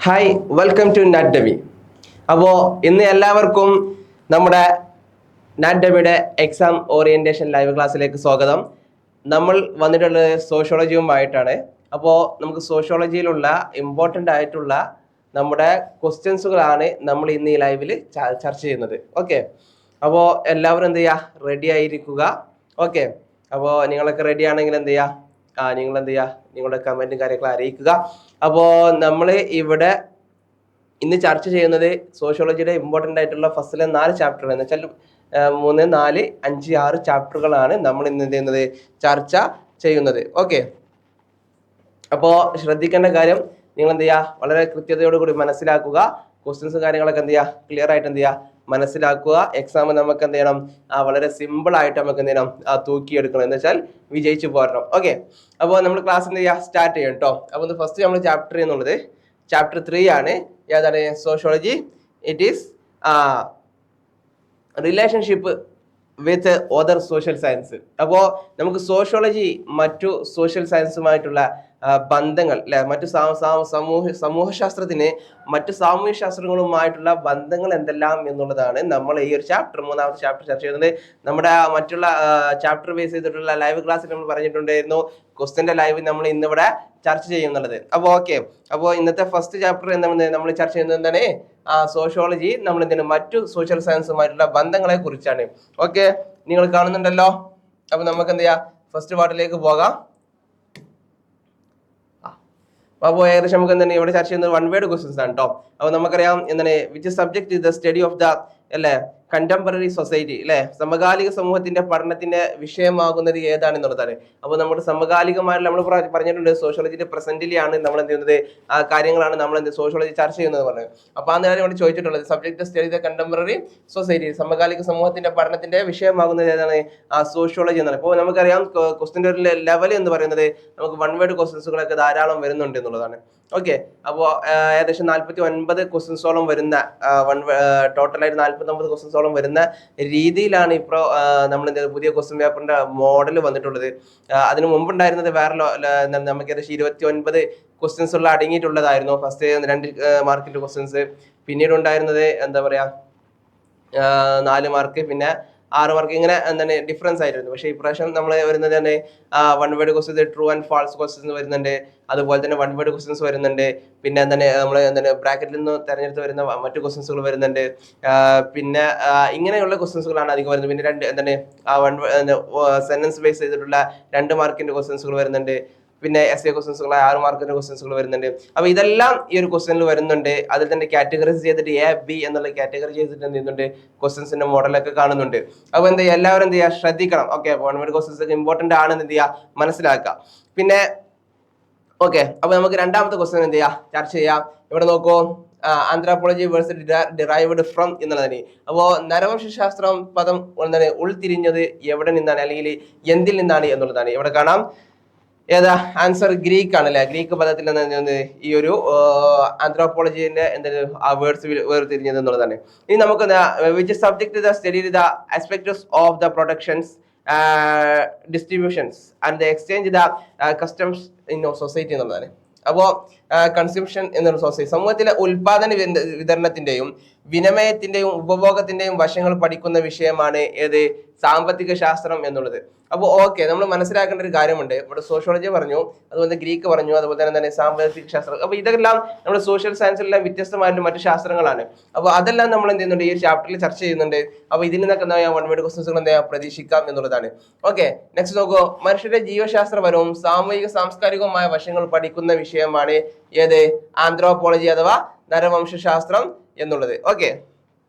Hi welcome to നാറ്റമി. അപ്പോൾ ഇന്ന് എല്ലാവർക്കും നമ്മുടെ നാറ്റമിയുടെ എക്സാം ഓറിയന്റേഷൻ ലൈവ് ക്ലാസ്സിലേക്ക് സ്വാഗതം. നമ്മൾ വന്നിട്ടുള്ളത് സോഷ്യോളജിയുമായിട്ടാണ്. അപ്പോൾ നമുക്ക് സോഷ്യോളജിയിലുള്ള ഇമ്പോർട്ടൻ്റ് ആയിട്ടുള്ള നമ്മുടെ ക്വസ്റ്റ്യൻസുകളാണ് നമ്മൾ ഇന്ന് ഈ ലൈവിൽ ചർച്ച ചെയ്യുന്നത്. ഓക്കെ, അപ്പോൾ എല്ലാവരും എന്ത് ചെയ്യുക, റെഡി ആയിരിക്കുക. ഓക്കെ, അപ്പോൾ നിങ്ങളൊക്കെ റെഡി ആണെങ്കിൽ എന്ത് ചെയ്യുക, നിങ്ങൾ എന്ത് ചെയ്യുക, നിങ്ങളുടെ കമൻറ്റും കാര്യങ്ങളും അറിയിക്കുക. അപ്പോൾ നമ്മൾ ഇവിടെ ഇന്ന് ചർച്ച ചെയ്യുന്നത് സോഷ്യോളജിയുടെ ഇമ്പോർട്ടൻ്റ് ആയിട്ടുള്ള ഫസ്റ്റിലെ 4 ചാപ്റ്റർ എന്ന് വെച്ചാൽ 3, 4, 5, 6 ചാപ്റ്ററുകളാണ് നമ്മൾ ഇന്ന് എന്ത് ചെയ്യുന്നത്, ചർച്ച ചെയ്യുന്നത്. ഓക്കെ, അപ്പോൾ ശ്രദ്ധിക്കേണ്ട കാര്യം, നിങ്ങൾ എന്ത് ചെയ്യുക, വളരെ കൃത്യതയോടുകൂടി മനസ്സിലാക്കുക. ക്വസ്റ്റ്യൻസും കാര്യങ്ങളൊക്കെ എന്ത് ചെയ്യുക, ക്ലിയർ ആയിട്ട് എന്ത് ചെയ്യുക, മനസ്സിലാക്കുക. എക്സാം നമുക്ക് എന്ത് ചെയ്യണം, വളരെ സിമ്പിൾ ആയിട്ട് നമുക്ക് എന്ത് ചെയ്യണം, തൂക്കിയെടുക്കണം, എന്ന് വെച്ചാൽ വിജയിച്ചു പോരണം. ഓക്കെ, അപ്പോൾ നമ്മൾ ക്ലാസ് എന്ത് ചെയ്യുക, സ്റ്റാർട്ട് ചെയ്യണം കേട്ടോ. അപ്പോൾ ഫസ്റ്റ് നമ്മൾ ചാപ്റ്റർ എന്നുള്ളത് ചാപ്റ്റർ 3 ആണ്. ഏതാണ്? Sociology. It is relationship with other social science. അപ്പോൾ നമുക്ക് സോഷ്യോളജി മറ്റു സോഷ്യൽ സയൻസുമായിട്ടുള്ള ബന്ധങ്ങൾ അല്ലെ, മറ്റു സമൂഹശാസ്ത്രത്തിന് മറ്റു സാമൂഹ്യ ശാസ്ത്രങ്ങളുമായിട്ടുള്ള ബന്ധങ്ങൾ എന്തെല്ലാം എന്നുള്ളതാണ് നമ്മൾ ഈ ഒരു ചാപ്റ്റർ, 3ാമത്തെ ചാപ്റ്റർ ചർച്ച ചെയ്യുന്നത്. നമ്മുടെ മറ്റുള്ള ചാപ്റ്റർ ബേസ് ചെയ്തിട്ടുള്ള ലൈവ് ക്ലാസ്സിൽ നമ്മൾ പറഞ്ഞിട്ടുണ്ടായിരുന്നു ക്വസ്റ്റ്യന്റെ ലൈവ് നമ്മൾ ഇന്നിവിടെ ചർച്ച ചെയ്യുന്നുള്ളത്. അപ്പോൾ ഓക്കെ, അപ്പോൾ ഇന്നത്തെ ഫസ്റ്റ് ചാപ്റ്റർ എന്താണ് നമ്മൾ ചർച്ച ചെയ്യുന്നത്, എന്താണ് സോഷ്യോളജി നമ്മൾ എന്താണ് മറ്റു സോഷ്യൽ സയൻസുമായിട്ടുള്ള ബന്ധങ്ങളെ കുറിച്ചാണ്. ഓക്കെ, നിങ്ങൾ കാണുന്നുണ്ടല്ലോ. അപ്പൊ നമുക്ക് എന്ത് ചെയ്യാം, ഫസ്റ്റ് പാർട്ടിലേക്ക് പോകാം. അപ്പോൾ ഏകദേശം നമുക്ക് എന്താണ് ഇവിടെ ചർച്ച ചെയ്യുന്നത് 1 വേർഡ് ക്വസ്റ്റ്യൻസ് ആണ് കേട്ടോ. അപ്പോൾ നമുക്കറിയാം എന്താണ്, which subject is the study of the അല്ലെ കണ്ടംപററി സൊസൈറ്റി അല്ലെ, സമകാലിക സമൂഹത്തിന്റെ പഠനത്തിന്റെ വിഷയമാകുന്നത് ഏതാണെന്നുള്ളതാണ്. അപ്പോൾ നമ്മുടെ സമകാലികമായിട്ടുള്ള നമ്മൾ പറഞ്ഞിട്ടുണ്ട് സോഷ്യോളജിയുടെ പ്രസന്റിലാണ് നമ്മൾ എന്ത് ചെയ്യുന്നത്, ആ കാര്യങ്ങളാണ് നമ്മൾ എന്ത് സോഷ്യോളജി ചർച്ച ചെയ്യുന്നത് പറഞ്ഞത്. അപ്പോൾ ആ നേരം ഇവിടെ ചോദിച്ചിട്ടുള്ളത് subject study the contemporary society, സമകാലിക സമൂഹത്തിന്റെ പഠനത്തിന്റെ വിഷയമാകുന്നത് ഏതാണ്, സോഷ്യോളജി എന്നാണ്. അപ്പോൾ നമുക്കറിയാം ക്വസ്റ്റിന്റെ ഒരു ലെവൽ എന്ന് പറയുന്നത് നമുക്ക് 1 വേർഡ് ക്വസ്റ്റ്യൻസുകളൊക്കെ ധാരാളം വരുന്നുണ്ട് എന്നുള്ളതാണ്. ഓക്കെ, അപ്പോൾ ഏകദേശം 49 ക്വസ്റ്റ്യൻസോളം വരുന്ന ടോട്ടലായിട്ട് 49 ക്വസ്റ്റ്യൻസോളം വരുന്ന രീതിയിലാണ് ഇപ്പോൾ നമ്മൾ പുതിയ ക്വസ്റ്റ്യൻ പേപ്പറിന്റെ മോഡൽ വന്നിട്ടുള്ളത്. അതിന് മുമ്പുണ്ടായിരുന്നത് വേറെ നമുക്ക് ഏകദേശം 29 ക്വസ്റ്റ്യൻസ് ഉള്ള അടങ്ങിയിട്ടുള്ളതായിരുന്നു ഫസ്റ്റ് 2 മാർക്കിന്റെ ക്വസ്റ്റ്യൻസ്. പിന്നീട് ഉണ്ടായിരുന്നത് എന്താ പറയാ 4 മാർക്ക്, പിന്നെ 6 മാർക്ക്, ഇങ്ങനെ എന്താണ് ഡിഫറൻസ് ആയിരുന്നു. പക്ഷേ ഇപ്രാവശ്യം നമ്മൾ വരുന്നത് തന്നെ 1 word questions, true and false questions വരുന്നുണ്ട്. അതുപോലെ തന്നെ 1 വേർഡ് ക്വസ്റ്റ്യൻസ് വരുന്നുണ്ട്. പിന്നെ എന്താണ് നമ്മൾ എന്താണ് ബ്രാക്കറ്റിൽ നിന്ന് തെരഞ്ഞെടുത്ത് വരുന്ന മറ്റു ക്വസ്റ്റ്യൻസുകൾ വരുന്നുണ്ട്. പിന്നെ ഇങ്ങനെയുള്ള ക്വസ്റ്റ്യൻസുകളാണ് അധികം വരുന്നത്. പിന്നെ 2 എന്താണ് സെന്റൻസ് ബേസ് ചെയ്തിട്ടുള്ള 2 മാർക്കിന്റെ ക്വസ്റ്റ്യൻസുകൾ വരുന്നുണ്ട്. പിന്നെ എസ് എ ക്വസ്റ്റ്യൻസുകൾ 6 മാർക്കിന്റെ ക്വസ്റ്റ്യൻസുകൾ വരുന്നുണ്ട്. അപ്പൊ ഇതെല്ലാം ഈ ഒരു ക്വസ്റ്റ്യനിൽ വരുന്നുണ്ട്. അതിൽ തന്നെ കാറ്റഗറൈസ് ചെയ്തിട്ട് എ ബി എന്നുള്ള കാറ്റഗറി ചെയ്തിട്ട് എന്ത് ചെയ്യുന്നുണ്ട്, ക്വസ്റ്റ്യൻസിന്റെ മോഡലൊക്കെ കാണുന്നുണ്ട്. അപ്പൊ എന്താ എല്ലാവരും എന്ത് ചെയ്യുക, ശ്രദ്ധിക്കണം. ഓക്കെ, 1 വേർഡ് ക്വസ്റ്റ്യൻസ് ഒക്കെ ഇമ്പോർട്ടന്റ് ആണ്, എന്ത് ചെയ്യുക, മനസ്സിലാക്കുക. പിന്നെ ഓക്കെ, അപ്പൊ നമുക്ക് 2ാമത്തെ ക്വസ്റ്റ്യൻ എന്ത് ചെയ്യാം, ചർച്ച ചെയ്യാം. ഇവിടെ നോക്കൂ, ആന്ത്രോപോളജി വേഴ്സസ് ഡിറൈവ്ഡ് ഫ്രം എന്നുള്ളതാണ്. അപ്പോൾ നരവംശാസ്ത്രം പദം എന്താണ് ഉൾത്തിരിഞ്ഞത് എവിടെ നിന്നാണ്, അല്ലെങ്കിൽ എന്തിൽ നിന്നാണ് എന്നുള്ളതാണ്. ഇവിടെ കാണാം ഏതാ ആൻസർ, ഗ്രീക്ക് ആണ് അല്ലെ. ഗ്രീക്ക് പദത്തിൽ നിന്ന് ഈ ഒരു ആന്ത്രോപോളജിന്റെ എന്താണ് ആ വേർഡ്സ് വേർതിരിഞ്ഞത് എന്നുള്ളതാണ്. ഇനി നമുക്ക് which subject the study the aspects of the productions, distributions and the exchange the customs in society എന്നുള്ളതാണ്. അപ്പോൾ കൺസ്യൂംഷൻ എന്നൊരു സൊസൈറ്റി, സമൂഹത്തിലെ ഉൽപാദന വിതരണത്തിന്റെയും വിനിമയത്തിന്റെയും ഉപഭോഗത്തിന്റെയും വശങ്ങൾ പഠിക്കുന്ന വിഷയമാണ് ഏത്, സാമ്പത്തിക ശാസ്ത്രം എന്നുള്ളത്. അപ്പോൾ ഓക്കെ, നമ്മൾ മനസ്സിലാക്കേണ്ട ഒരു കാര്യമുണ്ട്. ഇവിടെ സോഷ്യോളജി പറഞ്ഞു, അതുപോലെ ഗ്രീക്ക് പറഞ്ഞു, അതുപോലെ തന്നെ സാമ്പത്തിക ശാസ്ത്രം. അപ്പോൾ ഇതെല്ലാം നമ്മുടെ സോഷ്യൽ സയൻസിലെല്ലാം വ്യത്യസ്തമായിട്ട് മറ്റു ശാസ്ത്രങ്ങളാണ്. അപ്പോൾ അതെല്ലാം നമ്മൾ എന്ത് ചെയ്യുന്നുണ്ട്, ഈ ചാപ്റ്ററിൽ ചർച്ച ചെയ്യുന്നുണ്ട്. അപ്പോൾ ഇതിൽ നിന്നൊക്കെ എന്താ 1 വേർഡ് ക്വസ്റ്റ്യൻസുകൾ എന്താ പ്രതീക്ഷിക്കാം എന്നുള്ളതാണ്. ഓക്കെ, നെക്സ്റ്റ് നോക്കൂ, മനുഷ്യരുടെ ജീവശാസ്ത്രപരവും സാമൂഹിക സാംസ്കാരികവുമായ വശങ്ങൾ പഠിക്കുന്ന വിഷയമാണ് ഏത്, ആന്ത്രോപോളജി അഥവാ നരവംശാസ്ത്രം എന്നുള്ളത്. ഓക്കെ,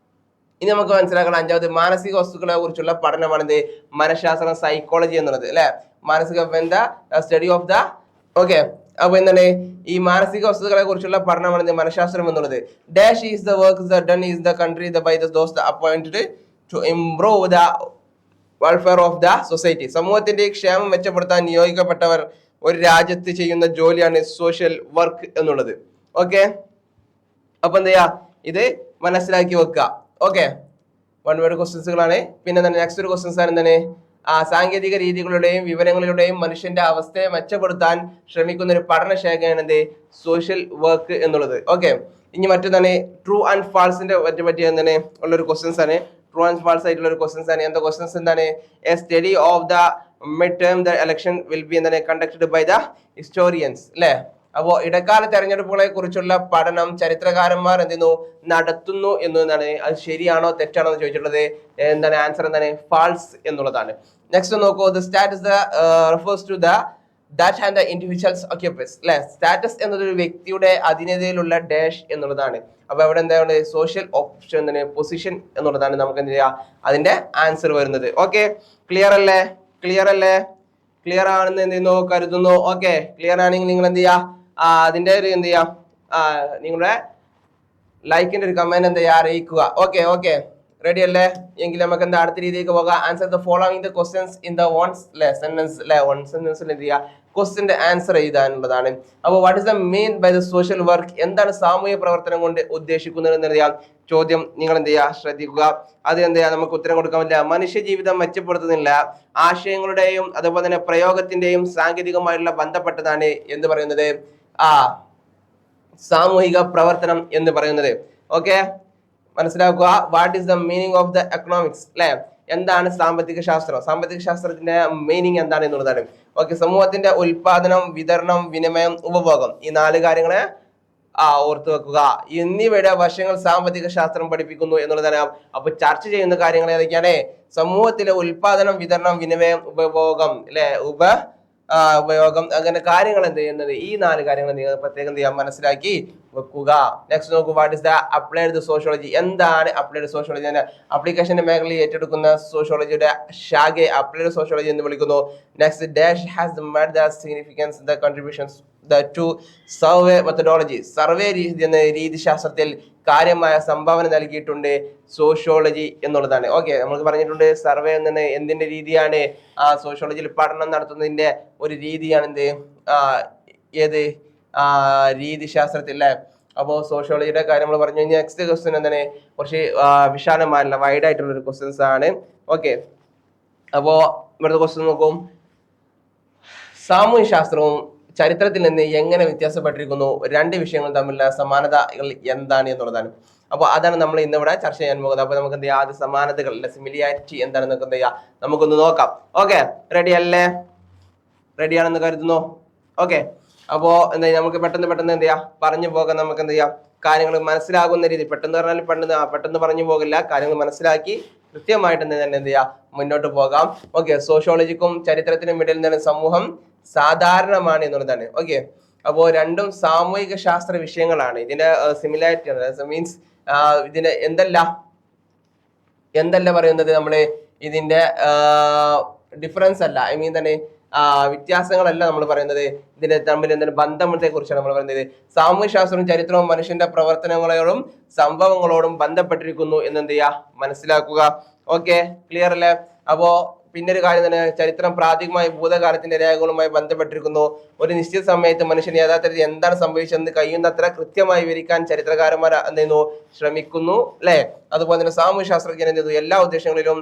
ഇനി നമുക്ക് മനസ്സിലാക്കണം 5ാമത് മാനസിക വസ്തുക്കളെ കുറിച്ചുള്ള പഠനമാണിത് മനഃശാസ്ത്രം, സൈക്കോളജി എന്നുള്ളത് അല്ലെ. മാനസിക സ്റ്റഡി ഓഫ് ദ. ഓക്കെ, അപ്പൊ എന്താണ് ഈ മാനസിക വസ്തുക്കളെ കുറിച്ചുള്ള പഠനമാണ് മനഃശാസ്ത്രം എന്നുള്ളത്. Dash is the work done is the country by those appointed to improve the welfare of the society. സമൂഹത്തിന്റെ ക്ഷേമം മെച്ചപ്പെടുത്താൻ നിയോഗിക്കപ്പെട്ടവർ ഒരു രാജ്യത്ത് ചെയ്യുന്ന ജോലിയാണ് സോഷ്യൽ വർക്ക് എന്നുള്ളത്. ഓക്കെ, അപ്പൊ എന്ത് ചെയ്യാ, ഇത് മനസ്സിലാക്കി വെക്കുക. ഓക്കെ, 1 വേർഡ് ക്വസ്റ്റ്യൻസുകളാണ്. പിന്നെ നെക്സ്റ്റ് ഒരു ക്വസ്റ്റ്യൻസ് ആണ് എന്താണ്, സാങ്കേതിക രീതികളുടെയും വിവരങ്ങളുടെയും മനുഷ്യന്റെ അവസ്ഥയെ മെച്ചപ്പെടുത്താൻ ശ്രമിക്കുന്ന ഒരു പഠനശാഖയാണ് എന്ത് സോഷ്യൽ വർക്ക് എന്നുള്ളത്. ഓക്കെ, ഇനി മറ്റൊന്നാണ് ട്രൂ ആൻഡ് ഫാൾസിന്റെ പറ്റി എന്താണ് ഉള്ളൊരു ക്വസ്റ്റ്യൻസ് ആണ്. ട്രൂ ആൻഡ് ഫാൾസ് ആയിട്ടുള്ള ഒരു ക്വസ്റ്റ്യൻസ് ആണ്. എന്താ ക്വസ്റ്റ്യൻസ് എന്താണ്? A study of the mid term the election will be എന്താണ് കണ്ടക്ടഡ് ബൈ ദ ഹിസ്റ്റോറിയൻസ് അല്ലെ. അപ്പോ ഇടക്കാല തെരഞ്ഞെടുപ്പുകളെ കുറിച്ചുള്ള പഠനം ചരിത്രകാരന്മാർ എന്തെയ്യുന്നു നടത്തുന്നു എന്നതാണ്. അത് ശരിയാണോ തെറ്റാണോ എന്ന് ചോദിച്ചിട്ടുള്ളത് എന്താണ് ആൻസർ എന്താണ് ഫാൾസ് എന്നുള്ളതാണ്. നെക്സ്റ്റ് നോക്കൂ, the status refers to the that and the individuals occupies അല്ലെ. സ്റ്റാറ്റസ് എന്നത് ഒരു വ്യക്തിയുടെ അധീനതയിലുള്ള ഡാഷ് എന്നുള്ളതാണ്. അപ്പൊ അവിടെ എന്താണ് സോഷ്യൽ ഓപ്ഷൻ എന്താണ് പൊസിഷൻ എന്നുള്ളതാണ് നമുക്ക് എന്ത് ചെയ്യാം അതിന്റെ ആൻസർ വരുന്നത്. ഓക്കെ, ക്ലിയർ അല്ലേ? ക്ലിയർ അല്ലേ? ക്ലിയർ ആണെന്ന് എന്ത് ചെയ്യുന്നു കരുതുന്നു. ഓക്കെ, ക്ലിയർ ആണെങ്കിൽ നിങ്ങൾ എന്ത് ചെയ്യാ അതിന്റെ ഒരു എന്ത് ചെയ്യാം നിങ്ങളുടെ ലൈക്കിന്റെ ഒരു കമന്റ് എന്ത് ചെയ്യാ അറിയിക്കുക. ഓക്കെ ഓക്കെ, റെഡി അല്ലേ? എങ്കിൽ നമുക്ക് എന്താ അടുത്ത രീതിയിലേക്ക് പോകാം. Answer the following the questions in the one sentence അല്ലെ. വൺ സെന്റൻസിൽ എന്ത് ചെയ്യുക ക്വസ്റ്റ്യന്റെ ആൻസർ എഴുതാനുള്ളതാണ്. അപ്പോൾ what is the main by the social work, എന്താണ് സാമൂഹ്യ പ്രവർത്തനം കൊണ്ട് ഉദ്ദേശിക്കുന്നത് എന്നറിയാം ചോദ്യം. നിങ്ങൾ എന്ത് ചെയ്യുക ശ്രദ്ധിക്കുക. അത് എന്ത് ചെയ്യുക നമുക്ക് ഉത്തരം കൊടുക്കാൻ പറ്റില്ല. മനുഷ്യ ജീവിതം മെച്ചപ്പെടുത്തുന്നില്ല, ആശയങ്ങളുടെയും അതുപോലെ തന്നെ പ്രയോഗത്തിന്റെയും സാങ്കേതികമായിട്ടുള്ള ബന്ധപ്പെട്ടതാണ് എന്ന് പറയുന്നത് സാമൂഹിക പ്രവർത്തനം എന്ന് പറയുന്നത്. ഓക്കെ, മനസ്സിലാക്കുക. What is the meaning of the economics അല്ലെ. എന്താണ് സാമ്പത്തിക ശാസ്ത്രം? സാമ്പത്തിക ശാസ്ത്രത്തിന്റെ മീനിങ് എന്താണ് എന്നുള്ളതാണ്. ഓക്കെ, സമൂഹത്തിന്റെ ഉൽപാദനം, വിതരണം, വിനിമയം, ഉപഭോഗം, ഈ 4 കാര്യങ്ങളെ ഓർത്തു വെക്കുക. എന്നിവയുടെ വശങ്ങൾ സാമ്പത്തിക ശാസ്ത്രം പഠിപ്പിക്കുന്നു എന്നുള്ളതാണ്. അപ്പൊ ചർച്ച ചെയ്യുന്ന കാര്യങ്ങൾ ഏതൊക്കെയാണ്? സമൂഹത്തിലെ ഉൽപാദനം, വിതരണം, വിനിമയം, ഉപഭോഗം അല്ലെ, ഉപയോഗം, അങ്ങനെ കാര്യങ്ങൾ എന്ത് ചെയ്യുന്നത് ഈ 4 കാര്യങ്ങൾ നിങ്ങൾ പ്രത്യേകം ചെയ്യാൻ മനസ്സിലാക്കി വെക്കുക. നെക്സ്റ്റ് നോക്കൂ, what is the applied sociology, എന്താണ് അപ്ലൈഡ് സോഷ്യോളജി? ആപ്ലിക്കേഷന്റെ മേഖലയിൽ ഏറ്റെടുക്കുന്ന സോഷ്യോളജിയുടെ ശാഖയെ അപ്ലൈഡ് സോഷ്യോളജി എന്ന് വിളിക്കുന്നു. Next, dash has made the significance the contributions to survey methodology, survey രീതിശാസ്ത്രത്തിൽ കാര്യമായ സംഭാവന നൽകിയിട്ടുണ്ട് സോഷ്യോളജി എന്നുള്ളതാണ്. ഓക്കെ, നമുക്ക് പറഞ്ഞിട്ടുണ്ട് സർവേ എന്നത് എന്തിന്റെ രീതിയാണ്? സോഷ്യോളജിയിൽ പഠനം നടത്തുന്നതിന്റെ ഒരു രീതിയാണ് എന്ത് ഏത് രീതിശാസ്ത്രത്തിൽ അല്ലെ. അപ്പോൾ സോഷ്യോളജിയുടെ കാര്യം നമ്മൾ പറഞ്ഞു. നെക്സ്റ്റ് ക്വസ്റ്റ്യൻ എന്താണ് കുറച്ച് വിശാലമായിട്ടുള്ള വൈഡ് ആയിട്ടുള്ള ഒരു ക്വസ്റ്റ്യൻസ് ആണ്. ഓക്കെ, അപ്പോ ഇവിടുത്തെ ക്വസ്റ്റ്യൻ നോക്കും, സാമൂഹ്യ ശാസ്ത്രവും ചരിത്രത്തിൽ നിന്ന് എങ്ങനെ വ്യത്യാസപ്പെട്ടിരിക്കുന്നു, 2 വിഷയങ്ങൾ തമ്മിലുള്ള സമാനതകൾ എന്താണ് എന്നുള്ളതാണ്. അപ്പൊ അതാണ് നമ്മൾ ഇന്നിവിടെ ചർച്ച ചെയ്യാൻ പോകുന്നത്. അപ്പൊ നമുക്ക് എന്ത് ചെയ്യാം അത് സമാനതകൾ സിമിലിയാരിറ്റി എന്താണെന്ന് എന്ത് ചെയ്യാം നമുക്കൊന്ന് നോക്കാം. ഓക്കെ, റെഡി അല്ലേ? റെഡി ആണെന്ന് കരുതുന്നു. ഓക്കെ, അപ്പോ എന്താ നമുക്ക് പെട്ടെന്ന് എന്ത് ചെയ്യാം പറഞ്ഞു പോകാം. നമുക്ക് എന്ത് ചെയ്യാം കാര്യങ്ങൾ മനസ്സിലാകുന്ന രീതി, പെട്ടെന്ന് പറഞ്ഞാൽ പെട്ടെന്ന് പറഞ്ഞു പോകില്ല, കാര്യങ്ങൾ മനസ്സിലാക്കി കൃത്യമായിട്ട് തന്നെ എന്ത് ചെയ്യാം മുന്നോട്ട് പോകാം. ഓക്കെ, സോഷ്യോളജിക്കും ചരിത്രത്തിനും ഇടയിൽ നിന്ന് സമൂഹം സാധാരണമാണ് എന്നുള്ളതാണ്. ഓക്കെ, അപ്പോ രണ്ടും സാമൂഹിക ശാസ്ത്ര വിഷയങ്ങളാണ്. ഇതിന്റെ സിമിലാരിറ്റി മീൻസ് ഇതിന്റെ എന്തല്ല പറയുന്നത് നമ്മള് ഇതിന്റെ ഡിഫറൻസ് അല്ല, ഐ മീൻ തന്നെ വ്യത്യാസങ്ങളല്ല നമ്മൾ പറയുന്നത്, ഇതിന്റെ തമ്മിൽ എന്താണ് ബന്ധത്തെ കുറിച്ചാണ് നമ്മൾ പറയുന്നത്. സാമൂഹ്യ ശാസ്ത്രവും ചരിത്രവും മനുഷ്യന്റെ പ്രവർത്തനങ്ങളോടും സംഭവങ്ങളോടും ബന്ധപ്പെട്ടിരിക്കുന്നു എന്നെന്ത് ചെയ്യാ മനസ്സിലാക്കുക. ഓക്കെ, ക്ലിയർ അല്ലേ? അപ്പോ പിന്നെ ഒരു കാര്യം തന്നെ, ചരിത്രം പ്രാഥമികമായി ഭൂതകാലത്തിന്റെ രേഖകളുമായി ബന്ധപ്പെട്ടിരിക്കുന്നു. ഒരു നിശ്ചിത സമയത്ത് മനുഷ്യന് യഥാർത്ഥത്തിൽ എന്താണ് സംഭവിച്ചതെന്ന് കഴിയുന്നത്ര കൃത്യമായി വിവരിക്കാൻ ചരിത്രകാരന്മാർ എന്ത് ചെയ്യുന്നു ശ്രമിക്കുന്നു അല്ലെ. അതുപോലെ തന്നെ സാമൂഹ്യ ശാസ്ത്രജ്ഞർ എന്ത് ചെയ്യുന്നു എല്ലാ ഉദ്ദേശങ്ങളിലും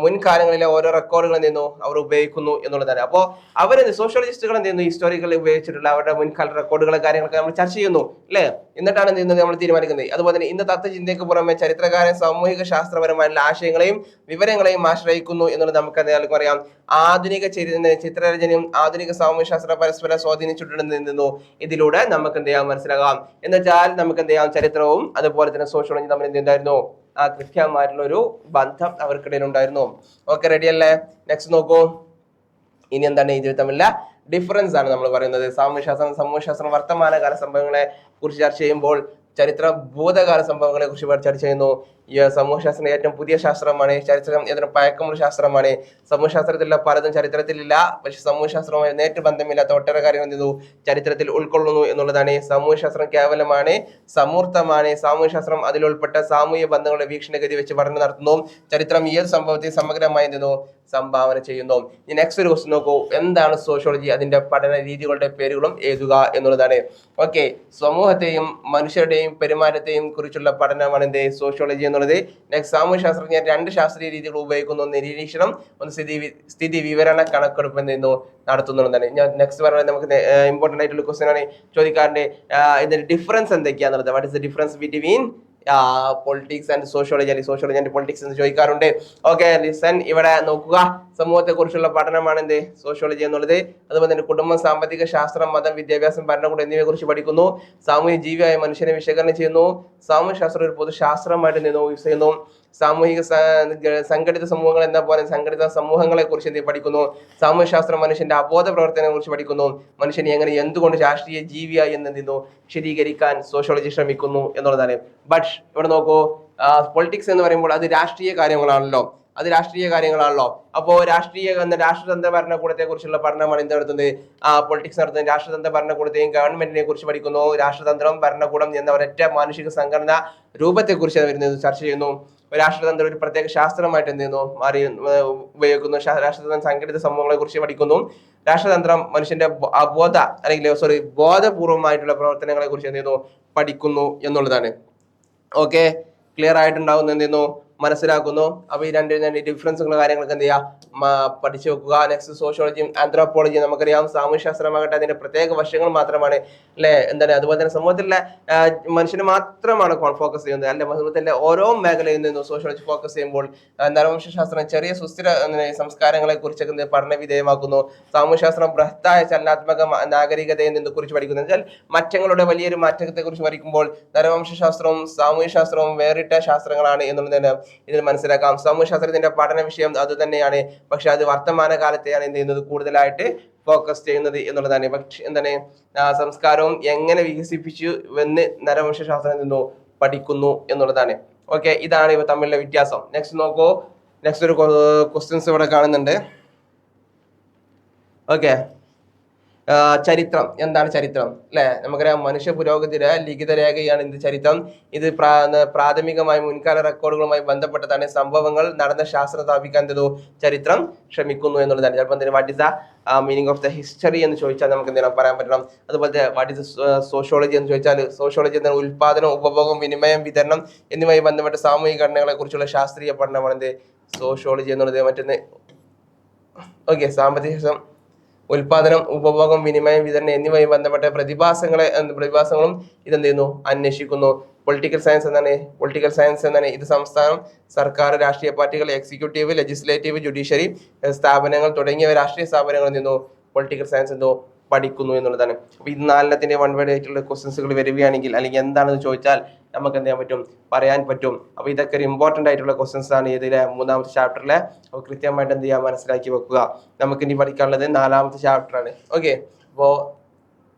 മുൻകാലങ്ങളിലെ ഓരോ റെക്കോർഡുകൾ എന്ത് ചെയ്യുന്നു അവർ ഉപയോഗിക്കുന്നു എന്നുള്ളതാണ്. അപ്പോൾ അവരെന്ത് സോഷ്യോളജിസ്റ്റുകൾ എന്ത് ചെയ്യുന്നു ഹിസ്റ്റോറിക്കൽ ഉപയോഗിച്ചിട്ടുള്ള അവരുടെ മുൻകാല റെക്കോർഡുകളെ കാര്യങ്ങളൊക്കെ നമ്മൾ ചർച്ച ചെയ്യുന്നു അല്ലെ. എന്നിട്ടാണ് എന്ത് ചെയ്യുന്നത് നമ്മൾ തീരുമാനിക്കുന്നത്. അതുപോലെ തന്നെ ഇന്ന് തത്വചിന്തയ്ക്ക് പുറമെ ചരിത്രകാരൻ സാമൂഹിക ശാസ്ത്രപരമായിട്ടുള്ള ആശയങ്ങളെയും വിവരങ്ങളെയും ആശ്രയിക്കുന്നു എന്നുള്ളത് നമുക്ക് എല്ലാവർക്കും അറിയാം. ആധുനിക ചിത്രരചനയും ആധുനിക സാമൂഹ്യ ശാസ്ത്ര പരസ്പരം സ്വാധീനിച്ചിട്ടുണ്ടെന്നു ഇതിലൂടെ നമുക്ക് എന്ത് ചെയ്യാം മനസ്സിലാകാം. എന്ന് വെച്ചാൽ നമുക്ക് എന്ത് ചെയ്യാം ചരിത്രവും അതുപോലെ തന്നെ സോഷ്യോളജി തമ്മിൽ എന്തുണ്ടായിരുന്നു കൃത്യമായിട്ടുള്ള ഒരു ബന്ധം അവർക്കിടയിൽ ഉണ്ടായിരുന്നു. ഓക്കെ, റെഡി അല്ലേ? നെക്സ്റ്റ് നോക്കൂ, ഇനി എന്താണ് ഇതിൽ തമ്മിലുള്ള ഡിഫറൻസ് ആണ് നമ്മൾ പറയുന്നത്. സാമൂഹ്യശാസ്ത്രം സമൂഹശാസ്ത്രം വർത്തമാനകാല സംഭവങ്ങളെ കുറിച്ച് ചർച്ച ചെയ്യുമ്പോൾ ചരിത്രം ഭൂതകാല സംഭവങ്ങളെ കുറിച്ച് ചർച്ച ചെയ്യുന്നു. ഈ സമൂഹശാസ്ത്രം ഏറ്റവും പുതിയ ശാസ്ത്രമാണ്. ചരിത്രം ഏറ്റവും പഴക്കമുള്ള ശാസ്ത്രമാണ്. സമൂഹശാസ്ത്രത്തിലുള്ള പലതും ചരിത്രത്തിലില്ല, പക്ഷെ സമൂഹശാസ്ത്രവുമായി നേരിട്ട് ബന്ധമില്ലാത്ത ഒട്ടേറെ കാര്യങ്ങൾ എന്ത് ചെയ്തു ചരിത്രത്തിൽ ഉൾക്കൊള്ളുന്നു എന്നുള്ളതാണ്. സമൂഹശാസ്ത്രം കേവലമാണ്, സമൂർത്തമാണ്. സാമൂഹ്യശാസ്ത്രം അതിൽ ഉൾപ്പെട്ട സാമൂഹ്യ ബന്ധങ്ങളുടെ വീക്ഷണഗതി വെച്ച് പഠനം നടത്തുന്നു. ചരിത്രം ഈ ഒരു സംഭവത്തെ സമഗ്രമായി എന്ത് ചെയ്യുന്നു സംഭാവന ചെയ്യുന്നു. ഇനി നെക്സ്റ്റ് ഒരു ക്വസ്റ്റ്യൻ നോക്കൂ, എന്താണ് സോഷ്യോളജി? അതിന്റെ പഠന രീതികളുടെ പേരുകളും എഴുതുക എന്നുള്ളതാണ്. ഓക്കെ, സമൂഹത്തെയും മനുഷ്യരുടെയും പെരുമാറ്റത്തെയും കുറിച്ചുള്ള പഠനമാണ് എന്ത് സോഷ്യോളജി എന്നുള്ളത്. എന്നുള്ളത്. നെക്സ്റ്റ് സാമൂഹ്യ ശാസ്ത്രജ്ഞർ 2 ശാസ്ത്രീയ രീതികൾ ഉപയോഗിക്കുന്നു. നിരീക്ഷണം, ഒന്ന് സ്ഥിതി വിവരണ കണക്കെടുപ്പ് എന്ത് ചെയ്യുന്നു നടത്തുന്നുണ്ടെന്നാണ്. ഞാൻ നെക്സ്റ്റ് പറയുന്നത് നമുക്ക് ഇമ്പോർട്ടന്റ് ആയിട്ടുള്ള ക്വസ്റ്റ്യൻ ആണ് ചോദിക്കാറുണ്ട്. ഇതിന്റെ ഡിഫറൻസ് എന്തൊക്കെയാന്നുള്ളത്. What is the difference between politics and sociology, അല്ലെങ്കിൽ സോഷ്യോളജി ആൻഡ് പൊളിറ്റിക്സ് എന്ന് ചോദിക്കാറുണ്ട്. Okay, listen. ഇവിടെ നോക്കുക, സമൂഹത്തെ കുറിച്ചുള്ള പഠനമാണ് എന്ത് സോഷ്യോളജി എന്നുള്ളത്. അതുപോലെ തന്നെ കുടുംബം, സാമ്പത്തിക ശാസ്ത്രം, മതം, വിദ്യാഭ്യാസം, ഭരണകൂടം എന്നിവയെ കുറിച്ച് പഠിക്കുന്നു. സാമൂഹ്യ ജീവിയായ മനുഷ്യനെ വിശകലനം ചെയ്യുന്നു. സാമൂഹ്യ ശാസ്ത്രം ഒരു പൊതുശാസ്ത്രമായിട്ട് യൂസ് ചെയ്യുന്നു. സാമൂഹിക സംഘടിത സമൂഹങ്ങൾ എന്ന പോലെ സംഘടിത സമൂഹങ്ങളെ കുറിച്ച് പഠിക്കുന്നു. സാമൂഹ്യ ശാസ്ത്രം മനുഷ്യന്റെ അബോധ പ്രവർത്തനങ്ങളെ കുറിച്ച് പഠിക്കുന്നു. മനുഷ്യൻ എങ്ങനെ എന്തുകൊണ്ട് രാഷ്ട്രീയ ജീവിയായി എന്ന് വിശദീകരിക്കാൻ സോഷ്യോളജി ശ്രമിക്കുന്നു എന്നുള്ളതാണ്. ബട്ട് ഇവിടെ നോക്കൂ, പൊളിറ്റിക്സ് എന്ന് പറയുമ്പോൾ അത് രാഷ്ട്രീയ കാര്യങ്ങളാണല്ലോ. അപ്പോ രാഷ്ട്രതന്ത്ര ഭരണകൂടത്തെ കുറിച്ചുള്ള പഠനമാണ് എന്ത് നടത്തുന്നത്, പൊളിറ്റിക്സ് നടത്തുന്നത്. രാഷ്ട്രതന്ത്ര ഭരണകൂടത്തെയും ഗവൺമെന്റിനെ കുറിച്ച് പഠിക്കുന്നു. രാഷ്ട്രതന്ത്രം, ഭരണകൂടം എന്ന ഒരൊറ്റ മാനുഷിക സംഘടന രൂപത്തെ കുറിച്ച് വരുന്നത് ചർച്ച ചെയ്യുന്നു. രാഷ്ട്രതന്ത്രം ഒരു പ്രത്യേക ശാസ്ത്രമായിട്ട് എന്ത് ചെയ്യുന്നു ഉപയോഗിക്കുന്നു. രാഷ്ട്രതന്ത്രം സംഘടിത സമൂഹങ്ങളെ കുറിച്ച് പഠിക്കുന്നു. രാഷ്ട്രതന്ത്രം മനുഷ്യന്റെ ബോധപൂർവമായിട്ടുള്ള പ്രവർത്തനങ്ങളെ കുറിച്ച് എന്ത് ചെയ്യുന്നു പഠിക്കുന്നു എന്നുള്ളതാണ്. ഓക്കെ, ക്ലിയർ ആയിട്ടുണ്ടാവും, എന്ത് ചെയ്യുന്നു മനസ്സിലാക്കുന്നു. അപ്പൊ ഈ രണ്ട് ഡിഫറൻസുകളും കാര്യങ്ങളൊക്കെ എന്ത് ചെയ്യുക പഠിച്ചു വെക്കുക. നെക്സ്റ്റ് സോഷ്യോളജിയും ആന്ത്രോപോളജിയും നമുക്കറിയാം. സാമൂഹ്യശാസ്ത്രമാകട്ടെ അതിന്റെ പ്രത്യേക വശങ്ങൾ മാത്രമാണ് അല്ലെ, എന്താണ്. അതുപോലെ തന്നെ സമൂഹത്തിലെ മനുഷ്യന് മാത്രമാണ് ഫോക്കസ് ചെയ്യുന്നത്, അല്ലെ സമൂഹത്തിലെ ഓരോ മേഖലയിൽ നിന്നും സോഷ്യോളജി ഫോക്കസ് ചെയ്യുമ്പോൾ നരവംശാസ്ത്രം ചെറിയ സുസ്ഥിര സംസ്കാരങ്ങളെ കുറിച്ചൊക്കെ പഠന വിധേയമാക്കുന്നു. സാമൂഹ്യശാസ്ത്രം ബൃഹത്തായ ചലനാത്മക നാഗരികതയെ നിന്ന് കുറിച്ച് പഠിക്കുന്നു. വെച്ചാൽ മാറ്റങ്ങളുടെ വലിയൊരു മാറ്റത്തെ കുറിച്ച് പഠിക്കുമ്പോൾ നരവംശാസ്ത്രവും സാമൂഹ്യശാസ്ത്രവും വേറിട്ട ശാസ്ത്രങ്ങളാണ് എന്നുള്ളത് ഇതിൽ മനസ്സിലാക്കാം. സാമൂഹ്യശാസ്ത്രത്തിന്റെ പഠന വിഷയം അത് തന്നെയാണ്, പക്ഷെ അത് വർത്തമാന കാലത്തെയാണ് എന്ത് ചെയ്യുന്നത് കൂടുതലായിട്ട് ഫോക്കസ് ചെയ്യുന്നത് എന്നുള്ളതാണ്. പക്ഷെ എന്താണ് സംസ്കാരവും എങ്ങനെ വികസിപ്പിച്ചു എന്ന് നരവംശാസ്ത്രം നിന്നു പഠിക്കുന്നു എന്നുള്ളതാണ്. ഓക്കെ, ഇതാണ് ഇവ തമ്മിലുള്ള വ്യത്യാസം. നെക്സ്റ്റ് നോക്കൂ, നെക്സ്റ്റ് ഒരു ക്വസ്റ്റ്യൻസ് ഇവിടെ കാണുന്നുണ്ട്. ഓക്കെ, ചരിത്രം. എന്താണ് ചരിത്രം അല്ലെ? നമുക്കറിയാം മനുഷ്യ പുരോഗതിയുടെ ലിഖിത രേഖയാണ് എന്ത് ചരിത്രം. ഇത് പ്രാഥമികമായി മുൻകാല റെക്കോർഡുകളുമായി ബന്ധപ്പെട്ടതാണ്. സംഭവങ്ങൾ നടന്ന ശാസ്ത്രം സ്ഥാപിക്കാൻ ചരിത്രം ശ്രമിക്കുന്നു എന്നുള്ളതാണ്. ചിലപ്പോൾ what is the meaning of the history എന്ന് ചോദിച്ചാൽ നമുക്ക് എന്തെങ്കിലും പറയാൻ പറ്റണം. അതുപോലെ വാട്ട് ഇസ് സോഷ്യോളജി എന്ന് ചോദിച്ചാൽ സോഷ്യോളജി എന്ന ഉൽപാദനം, ഉപഭോഗം, വിനിമയം, വിതരണം എന്നിവയുമായി ബന്ധപ്പെട്ട സാമൂഹിക ഘടനകളെ കുറിച്ചുള്ള ശാസ്ത്രീയ പഠനമാണ് എന്ത് സോഷ്യോളജി എന്നുള്ളത്. മറ്റൊന്ന് ഓക്കെ, സാമ്പത്തിക ഉൽപാദനം, ഉപഭോഗം, വിനിമയം, വിതരണം എന്നിവയുമായി ബന്ധപ്പെട്ട പ്രതിഭാസങ്ങളും ഇതെന്ത് ചെയ്യുന്നു അന്വേഷിക്കുന്നു. പൊളിറ്റിക്കൽ സയൻസ് എന്താണ്? ഇത് സംസ്ഥാനം, സർക്കാർ, രാഷ്ട്രീയ പാർട്ടികൾ, എക്സിക്യൂട്ടീവ്, ലെജിസ്ലേറ്റീവ്, ജുഡീഷ്യറി സ്ഥാപനങ്ങൾ തുടങ്ങിയ രാഷ്ട്രീയ സ്ഥാപനങ്ങൾ എന്ത് പൊളിറ്റിക്കൽ സയൻസ് പഠിക്കുന്നു എന്നുള്ളതാണ്. അപ്പൊ ഇത് 4 വൺ വേർഡ് ആയിട്ടുള്ള ക്വസ്റ്റ്യൻസുകൾ വരികയാണെങ്കിൽ, അല്ലെങ്കിൽ എന്താണെന്ന് ചോദിച്ചാൽ നമുക്ക് എന്ത് ചെയ്യാൻ പറ്റും, പറയാൻ പറ്റും. അപ്പൊ ഇതൊക്കെ ഒരു ഇമ്പോർട്ടന്റ് ആയിട്ടുള്ള ക്വസ്റ്റ്യൻസ് ആണ് ഇതിലെ 3ാമത്തെ ചാപ്റ്ററിലെ. അപ്പോൾ കൃത്യമായിട്ട് എന്ത് ചെയ്യാൻ മനസ്സിലാക്കി വെക്കുക. നമുക്ക് ഇനി പഠിക്കാനുള്ളത് 4ാമത്തെ ചാപ്റ്റർ ആണ്. ഓക്കെ, അപ്പോ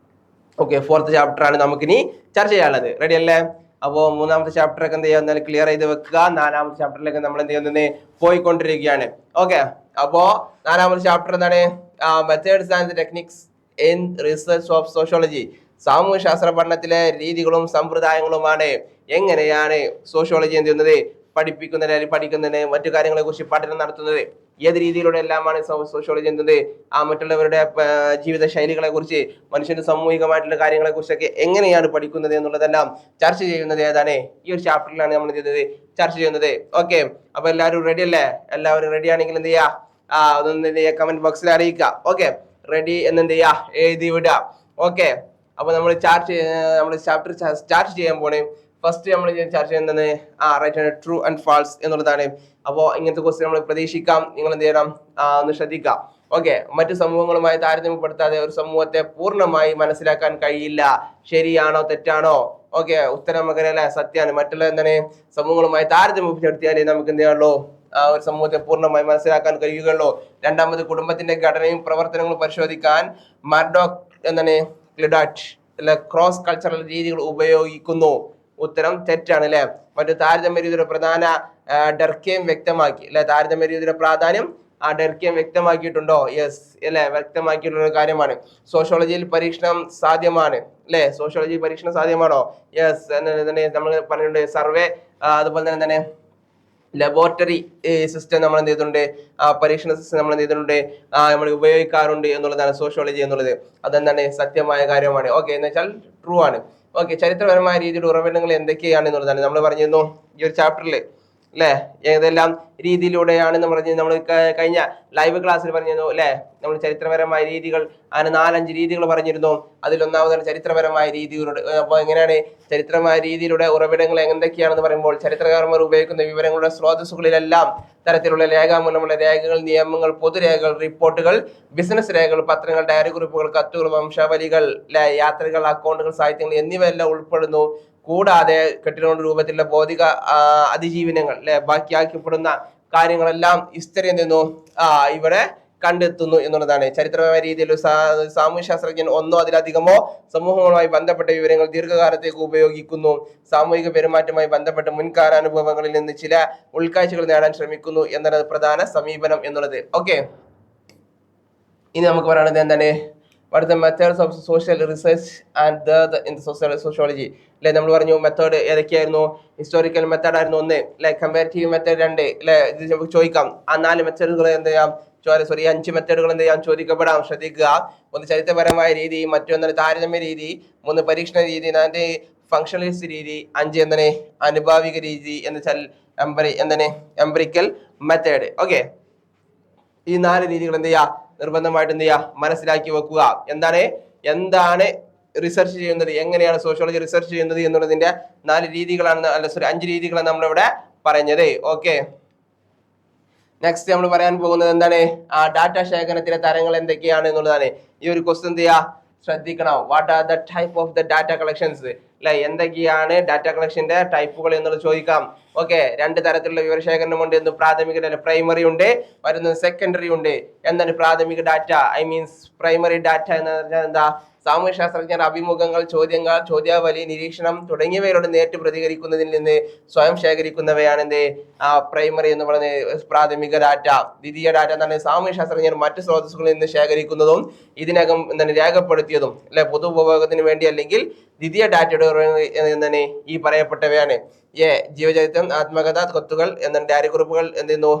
4th ചാപ്റ്റർ ആണ് നമുക്കിനി ചർച്ച ചെയ്യാനുള്ളത്. റെഡി അല്ലേ? അപ്പോ 3ാമത്തെ ചാപ്റ്റർ ഒക്കെ എന്ത് ചെയ്യാൻ ക്ലിയർ ചെയ്ത് വെക്കുക. 4ാമത്തെ ചാപ്റ്ററിലേക്ക് നമ്മൾ എന്ത് ചെയ്യുന്നത് പോയിക്കൊണ്ടിരിക്കുകയാണ്. ഓക്കെ, അപ്പോ 4ാമത്തെ ചാപ്റ്റർ എന്താണ്? Methods and techniques in research of sociology. സാമൂഹ്യ ശാസ്ത്ര പഠനത്തിലെ രീതികളും സമ്പ്രദായങ്ങളുമാണ് എങ്ങനെയാണ് സോഷ്യോളജി എന്ത് ചെയ്യുന്നത് പഠിപ്പിക്കുന്നത്, അല്ലെങ്കിൽ പഠിക്കുന്നതിന് മറ്റു കാര്യങ്ങളെ കുറിച്ച് പഠനം നടത്തുന്നത്. ഏത് രീതിയിലൂടെ എല്ലാമാണ് സോഷ്യോളജി എന്ത് മറ്റുള്ളവരുടെ ജീവിത ശൈലികളെ കുറിച്ച്, മനുഷ്യന്റെ സാമൂഹികമായിട്ടുള്ള കാര്യങ്ങളെ കുറിച്ചൊക്കെ എങ്ങനെയാണ് പഠിക്കുന്നത് എന്നുള്ളതെല്ലാം ചർച്ച ചെയ്യുന്നത് ഏതാണ് ഈ ഒരു ചാപ്റ്ററിലാണ് നമ്മൾ ചർച്ച ചെയ്യുന്നത്. ഓക്കെ, അപ്പൊ എല്ലാവരും റെഡി അല്ലേ? എല്ലാവരും റെഡി ആണെങ്കിൽ എന്ത് ചെയ്യാ അതൊന്ന് കമന്റ് ബോക്സിൽ അറിയിക്കുക. ഓക്കെ, റെഡി എന്നെന്ത് ചെയ്യാ എഴുതി വിടുക. ഓക്കെ, അപ്പൊ നമ്മൾ ചാപ്റ്റർ സ്റ്റാർട്ട് ചെയ്യാൻ പോണേ. ഫസ്റ്റ് നമ്മൾ ചർച്ച ചെയ്യുന്നത് റൈറ്റ് ട്രൂ ആൻഡ് ഫാൾസ് എന്നുള്ളതാണ്. അപ്പോൾ ഇങ്ങനത്തെ ക്വസ്റ്റ്യൻ നമ്മൾ പ്രതീക്ഷിക്കാം. നിങ്ങൾ എന്ത് ചെയ്യണം ഒന്ന് ശ്രദ്ധിക്കാം. ഓക്കെ, മറ്റു സമൂഹങ്ങളുമായി താരതമ്യപ്പെടുത്താതെ ഒരു സമൂഹത്തെ പൂർണ്ണമായി മനസ്സിലാക്കാൻ കഴിയില്ല. ശരിയാണോ തെറ്റാണോ? ഓക്കെ, ഉത്തരം മകരല്ലേ സത്യമാണ്. മറ്റുള്ള എന്താണ് സമൂഹങ്ങളുമായി താരതമ്യപ്പെടുത്തിയാലേ നമുക്ക് എന്ത് ചെയ്യാനുള്ളൂ ഒരു സമൂഹത്തെ പൂർണ്ണമായി മനസ്സിലാക്കാൻ കഴിയുകയുള്ളൂ. രണ്ടാമത് കുടുംബത്തിന്റെ ഘടനയും പ്രവർത്തനങ്ങളും പരിശോധിക്കാൻ മാർഡോക് എന്താണ് ക്രോസ് കൾച്ചറൽ രീതികൾ ഉപയോഗിക്കുന്നു. ഉത്തരം തെറ്റാണ് അല്ലെ. മറ്റു താരതമ്യരീതിയുടെ പ്രധാന ഡർക്കേം വ്യക്തമാക്കി അല്ലെ. താരതമ്യരീതിയുടെ പ്രാധാന്യം ഡർക്കേം വ്യക്തമാക്കിയിട്ടുണ്ടോ? യെസ് അല്ലെ, വ്യക്തമാക്കിയിട്ടുള്ള കാര്യമാണ്. സോഷ്യോളജിയിൽ പരീക്ഷണം സാധ്യമാണ് അല്ലെ. സോഷ്യോളജി പരീക്ഷണം സാധ്യമാണോ? യെസ്. നമ്മൾ പറഞ്ഞിട്ടുണ്ട് സർവേ, അതുപോലെ തന്നെ ലബോറട്ടറി സിസ്റ്റം നമ്മൾ എന്ത് ചെയ്തിട്ടുണ്ട്, പരീക്ഷണ സിസ്റ്റം നമ്മൾ എന്ത് ചെയ്തിട്ടുണ്ട്, നമ്മൾ ഉപയോഗിക്കാറുണ്ട് എന്നുള്ളതാണ് സോഷ്യോളജി എന്നുള്ളത്. അതെന്താണ് സത്യമായ കാര്യമാണ്. ഓക്കെ, എന്ന് വെച്ചാൽ ട്രൂ ആണ്. ഓക്കെ, ചരിത്രപരമായ രീതിയുടെ ഉറവിടങ്ങൾ എന്തൊക്കെയാണ് എന്നുള്ളതാണ് നമ്മൾ പറഞ്ഞിരുന്നു ഈ ഒരു ചാപ്റ്ററിൽ അല്ലെ. ഏതെല്ലാം രീതിയിലൂടെയാണെന്ന് പറഞ്ഞ് നമ്മൾ കഴിഞ്ഞ ലൈവ് ക്ലാസ്സിൽ പറഞ്ഞിരുന്നു അല്ലെ. നമ്മൾ ചരിത്രപരമായ രീതികൾ അങ്ങനെ 4-5 രീതികൾ പറഞ്ഞിരുന്നു. അതിലൊന്നാമതാണ് ചരിത്രപരമായ രീതികളുടെ. അപ്പോൾ എങ്ങനെയാണ് ചരിത്രമായ രീതിയിലൂടെ ഉറവിടങ്ങൾ എന്തൊക്കെയാണെന്ന് പറയുമ്പോൾ ചരിത്രകാരന്മാർ ഉപയോഗിക്കുന്ന വിവരങ്ങളുടെ സ്രോതസ്സുകളിലെല്ലാം തരത്തിലുള്ള രേഖാമൂലമുള്ള രേഖകൾ, നിയമങ്ങൾ, പൊതുരേഖകൾ, റിപ്പോർട്ടുകൾ, ബിസിനസ് രേഖകൾ, പത്രങ്ങൾ, ഡയറി കുറിപ്പുകൾ, കത്തുകൾ, വംശാവലികൾ, യാത്രകൾ, അക്കൗണ്ടുകൾ, സാഹിത്യങ്ങൾ എന്നിവയെല്ലാം ഉൾപ്പെടുന്നു. കൂടാതെ കെട്ടിടങ്ങളുടെ രൂപത്തിലുള്ള ഭൗതിക അതിജീവനങ്ങൾ അല്ലെ, ബാക്കിയാക്കപ്പെടുന്ന കാര്യങ്ങളെല്ലാം ഹിസ്റ്ററി എന്തെന്നു ഇവിടെ കണ്ടെത്തുന്നു എന്നുള്ളതാണ്. ചരിത്രപരമായ രീതിയിൽ സാമൂഹ്യ ശാസ്ത്രജ്ഞൻ ഒന്നോ അതിലധികമോ സമൂഹങ്ങളുമായി ബന്ധപ്പെട്ട വിവരങ്ങൾ ദീർഘകാലത്തേക്ക് ഉപയോഗിക്കുന്നു. സാമൂഹിക പെരുമാറ്റവുമായി ബന്ധപ്പെട്ട മുൻകാലാനുഭവങ്ങളിൽ നിന്ന് ചില ഉൾക്കാഴ്ചകൾ നേടാൻ ശ്രമിക്കുന്നു എന്നതാണ് പ്രധാന സമീപനം എന്നുള്ളത്. ഓക്കെ, ഇനി നമുക്ക് പറയുന്നത് എന്താണ്, what are the methods of social research and in the sociology അല്ലെ. നമ്മൾ പറഞ്ഞു മെത്തേഡ് ഏതൊക്കെയായിരുന്നു. ഹിസ്റ്റോറിക്കൽ മെത്തേഡ് ആയിരുന്നു ഒന്ന് അല്ലെ, കമ്പാരിറ്റീവ് മെത്തേഡ് 2 അല്ലെ. ഇത് നമുക്ക് ചോദിക്കാം. ആ 4 മെത്തേഡുകൾ എന്ത് ചെയ്യാം, 5 മെത്തേഡുകൾ എന്ത് ചെയ്യാം, ചോദിക്കപ്പെടാം. ശ്രദ്ധിക്കുക. ഒന്ന് ചരിത്രപരമായ രീതി, മറ്റൊന്ന് താരതമ്യ രീതി, 3 പരീക്ഷണ രീതി, 4 ഫങ്ഷണലിസ്റ്റ് രീതി, 5 എന്താണ് അനുഭാവിക രീതി എന്ന് വെച്ചാൽ എംപിറിക്കൽ മെത്തേഡ്. ഓക്കെ, ഈ 4 രീതികൾ എന്ത് ചെയ്യുക, നിർബന്ധമായിട്ട് എന്ത് ചെയ്യുക, മനസ്സിലാക്കി വെക്കുക. എന്താണ് റിസർച്ച് ചെയ്യുന്നത്, എങ്ങനെയാണ് സോഷ്യോളജി റിസർച്ച് ചെയ്യുന്നത് എന്നുള്ളതിന്റെ 4 രീതികളാണ്, അല്ല സോറി 5 രീതികളാണ് നമ്മളിവിടെ പറഞ്ഞത്. ഓക്കെ, നെക്സ്റ്റ് നമ്മൾ പറയാൻ പോകുന്നത് എന്താണ്, ഡാറ്റ ശേഖരണത്തിലെ തരങ്ങൾ എന്തൊക്കെയാണ് എന്നുള്ളതാണ്. ഈ ഒരു ക്വസ്റ്റ്യൻ എന്ത് ചെയ്യുക, ശ്രദ്ധിക്കണം. What are the type of the data collections അല്ലെ, എന്തൊക്കെയാണ് ഡാറ്റ കളക്ഷന്റെ ടൈപ്പുകൾ എന്നുള്ളത് ചോദിക്കാം. ഓക്കെ, 2 തരത്തിലുള്ള വിവരശേഖരണം ഉണ്ട്. എന്ന് പ്രാഥമിക പ്രൈമറി ഉണ്ട്, മറ്റൊന്ന് സെക്കൻഡറി ഉണ്ട്. എന്താണ് പ്രാഥമിക data, I means primary data എന്ന് പറഞ്ഞാൽ എന്താ, സാമൂഹ്യ ശാസ്ത്രജ്ഞർ അഭിമുഖങ്ങൾ, ചോദ്യങ്ങൾ, ചോദ്യാവലി, നിരീക്ഷണം തുടങ്ങിയവയോട് നേരിട്ട് പ്രതികരിക്കുന്നതിൽ നിന്ന് സ്വയം ശേഖരിക്കുന്നവയാണ് എന്ത് പ്രൈമറി എന്ന് പറയുന്നത് പ്രാഥമിക ഡാറ്റ. ദ്വിതീയ ഡാറ്റ എന്താണ്, സാമൂഹ്യ ശാസ്ത്രജ്ഞർ മറ്റ് സ്രോതസ്സുകളിൽ നിന്ന് ശേഖരിക്കുന്നതും ഇതിനകം എന്താണ് രേഖപ്പെടുത്തിയതും അല്ലെ, പൊതു ഉപഭോഗത്തിന് വേണ്ടി അല്ലെങ്കിൽ ദ്വിതീയ ഡാറ്റയുടെ എന്താണ് ഈ പറയപ്പെട്ടവയാണ്. ജീവചരിത്രം, ആത്മകഥ, കത്തുകൾ, എന്താണ് ഡയറി കുറിപ്പുകൾ എന്തെന്നു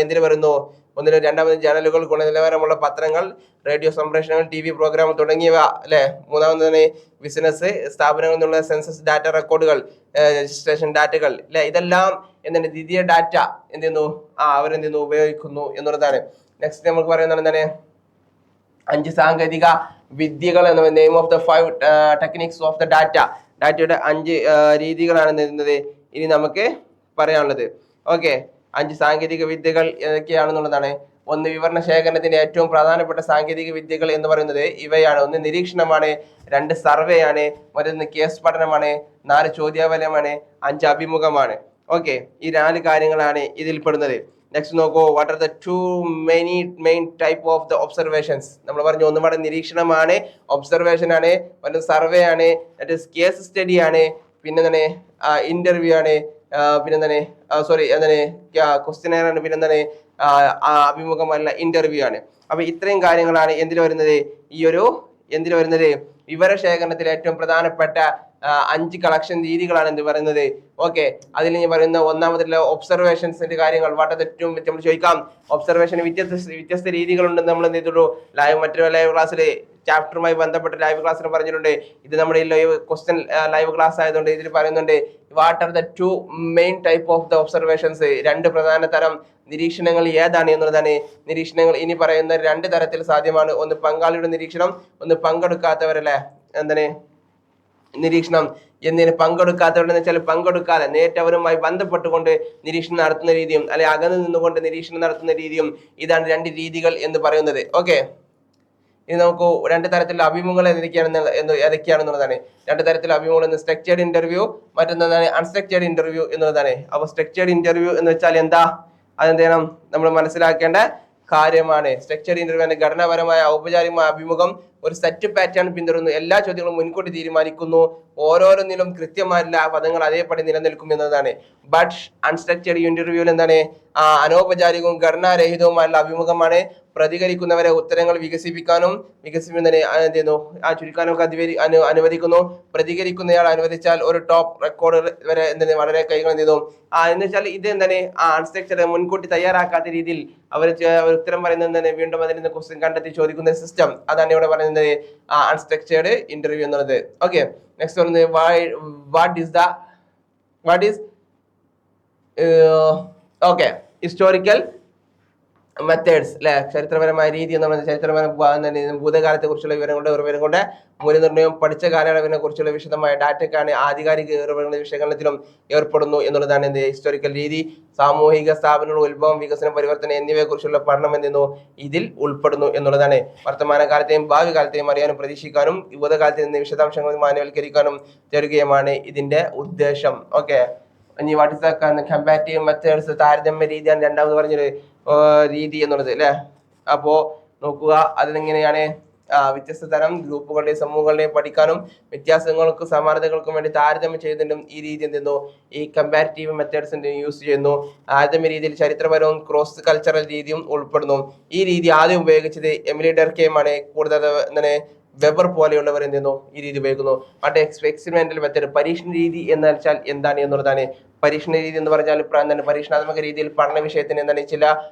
എന്തിനു വരുന്നു, ഒന്നിനും രണ്ടാമത് ജേണലുകൾ, ഗുണനിലവാരമുള്ള പത്രങ്ങൾ, റേഡിയോ സംപ്രേഷണങ്ങൾ, TV പ്രോഗ്രാം തുടങ്ങിയവ അല്ലെ. മൂന്നാമത് ബിസിനസ് സ്ഥാപനങ്ങളിൽ നിന്നുള്ള സെൻസസ് ഡാറ്റ, റെക്കോർഡുകൾ, രജിസ്ട്രേഷൻ ഡാറ്റകൾ അല്ലെ. ഇതെല്ലാം എന്താണ് ദ്വിതീയ ഡാറ്റ എന്തെന്നു അവരെന്തെന്നു ഉപയോഗിക്കുന്നു എന്നുള്ളതാണ്. നെക്സ്റ്റ് നമുക്ക് പറയുന്നത് എന്താണ്, 5 സാങ്കേതിക വിദ്യകൾ എന്ന name of the 5 techniques of the data. ഡാറ്റയുടെ 5 രീതികളാണ് എന്ത് ഇനി നമുക്ക് പറയാനുള്ളത്. ഓക്കെ, 5 സാങ്കേതിക വിദ്യകൾ ഏതൊക്കെയാണെന്നുള്ളതാണ്. 1 വിവരണ ശേഖരണത്തിന്റെ ഏറ്റവും പ്രധാനപ്പെട്ട സാങ്കേതിക വിദ്യകൾ എന്ന് പറയുന്നത് ഇവയാണ്. 1 നിരീക്ഷണമാണ്, 2 സർവേ ആണ്, മറ്റൊന്ന് കേസ് പഠനമാണ്, 4 ചോദ്യാവലമാണ്, 5 അഭിമുഖമാണ്. ഓക്കെ, ഈ 4 കാര്യങ്ങളാണ് ഇതിൽ പെടുന്നത്. നെക്സ്റ്റ് നോക്കൂ, what are the 2 main type of the observations. നമ്മൾ പറഞ്ഞു ഒന്നുപാടെ നിരീക്ഷണമാണ്, ഒബ്സർവേഷൻ ആണ്, മറ്റൊന്ന് സർവേ ആണ്, കേസ് സ്റ്റഡി ആണ്, പിന്നെ എന്താണ് ഇന്റർവ്യൂ ആണ്, പിന്നെ എന്താണ് ക്വസ്റ്റ്യനെയർ ആണ്, പിന്നെ എന്താണ് അഭിമുഖമല്ല ഇന്റർവ്യൂ ആണ്. അപ്പൊ ഇത്രയും കാര്യങ്ങളാണ് എന്തിൽ വരുന്നത്, ഈ ഒരു എന്തിൽ വരുന്നത് വിവരശേഖരണത്തിലെ ഏറ്റവും പ്രധാനപ്പെട്ട 5 കളക്ഷൻ രീതികളാണ് എന്ത് പറയുന്നത്. ഓക്കെ, അതിൽ ഞാൻ പറയുന്ന ഒന്നാമതുള്ള ഒബ്സർവേഷൻസിന്റെ കാര്യങ്ങൾ. നമ്മൾ ചോദിക്കാം, ഒബ്സർവേഷൻ വ്യത്യസ്ത രീതികളുണ്ടെന്ന് നമ്മൾ എന്ത് ചെയ്തിട്ടുള്ളൂ, മറ്റൊരു ലൈവ് ക്ലാസ്സിൽ ചാപ്റ്ററുമായി ബന്ധപ്പെട്ട ലൈവ് ക്ലാസ്സിൽ പറഞ്ഞിട്ടുണ്ട്. ഇത് നമ്മുടെ ലൈവ് ക്വസ്റ്റ്യൻ ലൈവ് ക്ലാസ് ആയതുകൊണ്ട് ഇതിൽ പറയുന്നുണ്ട് what are the 2 main type of the observations. 2 പ്രധാന തരം നിരീക്ഷണങ്ങൾ ഏതാണ് എന്നുള്ളതാണ്. നിരീക്ഷണങ്ങൾ ഇനി പറയുന്ന 2 തരത്തിൽ സാധ്യമാണ്. ഒന്ന് പങ്കാളിയുടെ നിരീക്ഷണം, ഒന്ന് പങ്കെടുക്കാത്തവരല്ലേ എന്താണ് നിരീക്ഷണം. എന്തിന് പങ്കെടുക്കാത്തവരെന്ന് വെച്ചാൽ പങ്കെടുക്കാതെ നേരിട്ട് അവരുമായി ബന്ധപ്പെട്ടുകൊണ്ട് നിരീക്ഷണം നടത്തുന്ന രീതിയും അല്ലെ അകന്ന് നിന്നുകൊണ്ട് നിരീക്ഷണം നടത്തുന്ന രീതിയും, ഇതാണ് 2 രീതികൾ എന്ന് പറയുന്നത്. ഓക്കെ, ഇനി നമുക്ക് 2 തരത്തിലുള്ള അഭിമുഖങ്ങൾ ഏതൊക്കെയാണെന്നുള്ളതാണ്. 2 തരത്തിലുള്ള അഭിമുഖങ്ങൾ, സ്ട്രക്ചേർഡ് ഇന്റർവ്യൂ, മറ്റൊന്നാണ് അൺസ്ട്രക്ചേർഡ് ഇന്റർവ്യൂ എന്നുള്ളതാണ്. അപ്പൊ സ്ട്രക്ചേർഡ് ഇന്റർവ്യൂ എന്ന് വെച്ചാൽ എന്താ, അതെന്ത് ചെയ്യണം നമ്മൾ മനസ്സിലാക്കേണ്ട കാര്യമാണ്. സ്ട്രക്ചേർഡ് ഇന്റർവ്യൂ ഘടനാപരമായ ഔപചാരികമായ അഭിമുഖം ഒരു സെറ്റ് പാറ്റേൺ പിന്തുടരുന്നു. എല്ലാ ചോദ്യങ്ങളും മുൻകൂട്ടി തീരുമാനിക്കുന്നു. ഓരോന്നിലും കൃത്യമായിട്ടുള്ള പദങ്ങൾ അതേപടി നിലനിൽക്കും എന്നതാണ്. ബട്ട് അൺസ്ട്രക്ചേർഡ് ഇന്റർവ്യൂവിൽ എന്താണ് അനൗപചാരികവും ഘടനാരഹിതവുമായുള്ള അഭിമുഖമാണ്. പ്രതികരിക്കുന്നവരെ ഉത്തരങ്ങൾ വികസിപ്പിക്കാനും എന്ത് ചെയ്യുന്നു ചുരുക്കാനൊക്കെ അനുവദിക്കുന്നു. പ്രതികരിക്കുന്നയാൾ അനുവദിച്ചാൽ ഒരു ടോപ്പ് റെക്കോർഡ് വരെ വളരെ കൈകൾ എന്ത് ചെയ്തു എന്ന് വെച്ചാൽ ഇത് എന്താണ് അൺസ്ട്രക്ചർഡ് മുൻകൂട്ടി തയ്യാറാക്കാത്ത രീതിയിൽ അവർ ഉത്തരം പറയുന്നത് വീണ്ടും അതിൽ നിന്ന് ക്വസ്റ്റ്യൻ കണ്ടെത്തി ചോദിക്കുന്ന സിസ്റ്റം, അതാണ് ഇവിടെ പറയുന്നത് പറയുന്നത് അൺസ്ട്രക്ചേർഡ് ഇന്റർവ്യൂ എന്നുള്ളത്. ഓക്കെ, നെക്സ്റ്റ് പറയുന്നത് what is okay historical methods അല്ലെ, ചരിത്രപരമായ രീതി എന്ന് പറയുന്നത് ചരിത്രപരമായ ഭൂതകാലത്തെ കുറിച്ചുള്ള വിവരം കൊണ്ട് മൂല്യനിർണ്ണയം പഠിച്ച കാലയളവിനെ കുറിച്ചുള്ള വിശദമായ ഡാറ്റയ്ക്കാണ് ആധികാരിക ഉറവിടങ്ങളുടെ വിശകലനത്തിലും ഏർപ്പെടുന്നു എന്നുള്ളതാണ് എന്ത് ഹിസ്റ്റോറിക്കൽ രീതി. സാമൂഹിക സ്ഥാപനങ്ങളുടെ ഉത്ഭവം, വികസനം, പരിവർത്തനം എന്നിവയെ കുറിച്ചുള്ള പഠനം എന്തെന്നു ഇതിൽ ഉൾപ്പെടുന്നു എന്നുള്ളതാണ്. വർത്തമാനകാലത്തെയും ഭാവി കാലത്തെയും അറിയാനും പ്രതീക്ഷിക്കാനും ഭൂതകാലത്തിൽ നിന്ന് വിശദാംശങ്ങൾ മാനവൽക്കരിക്കാനും തരുകയുമാണ് ഇതിന്റെ ഉദ്ദേശം. ഓക്കെ, ഇനി what is the comparative methods, താരതമ്യ രീതിയാണ് രണ്ടാമത് പറഞ്ഞൊരു രീതി എന്നുള്ളത് അല്ലെ. അപ്പോ നോക്കുക, അതിനെങ്ങനെയാണ് വ്യത്യസ്ത തരം ഗ്രൂപ്പുകളുടെയും സമൂഹങ്ങളുടെയും പഠിക്കാനും വ്യത്യാസങ്ങൾക്കും സമാനതകൾക്കും വേണ്ടി താരതമ്യം ചെയ്യുന്നതിനും ഈ രീതി എന്തെന്നു ഈ കമ്പാരിറ്റീവ് മെത്തേഡ്സ് യൂസ് ചെയ്യുന്നു. താരതമ്യ രീതിയിൽ ചരിത്രപരവും ക്രോസ് കൾച്ചറൽ രീതിയും ഉൾപ്പെടുന്നു. ഈ രീതി ആദ്യം ഉപയോഗിച്ചത് എമിലി ഡർക്കെയുമാണ്. കൂടുതൽ വെബർ പോലെയുള്ളവർ എന്ത് ചെയ്യുന്നു ഈ രീതി ഉപയോഗിക്കുന്നു. ബട്ട് എക്സ്പെരിമെന്റൽ മെത്തേഡ്, പരീക്ഷണ രീതി എന്ന് വെച്ചാൽ എന്താണ് എന്നുള്ളതാണ്. പരീക്ഷണ രീതി എന്ന് പറഞ്ഞാൽ പരീക്ഷണാത്മക രീതിയിൽ പഠന വിഷയത്തിന് എന്താണ് ചില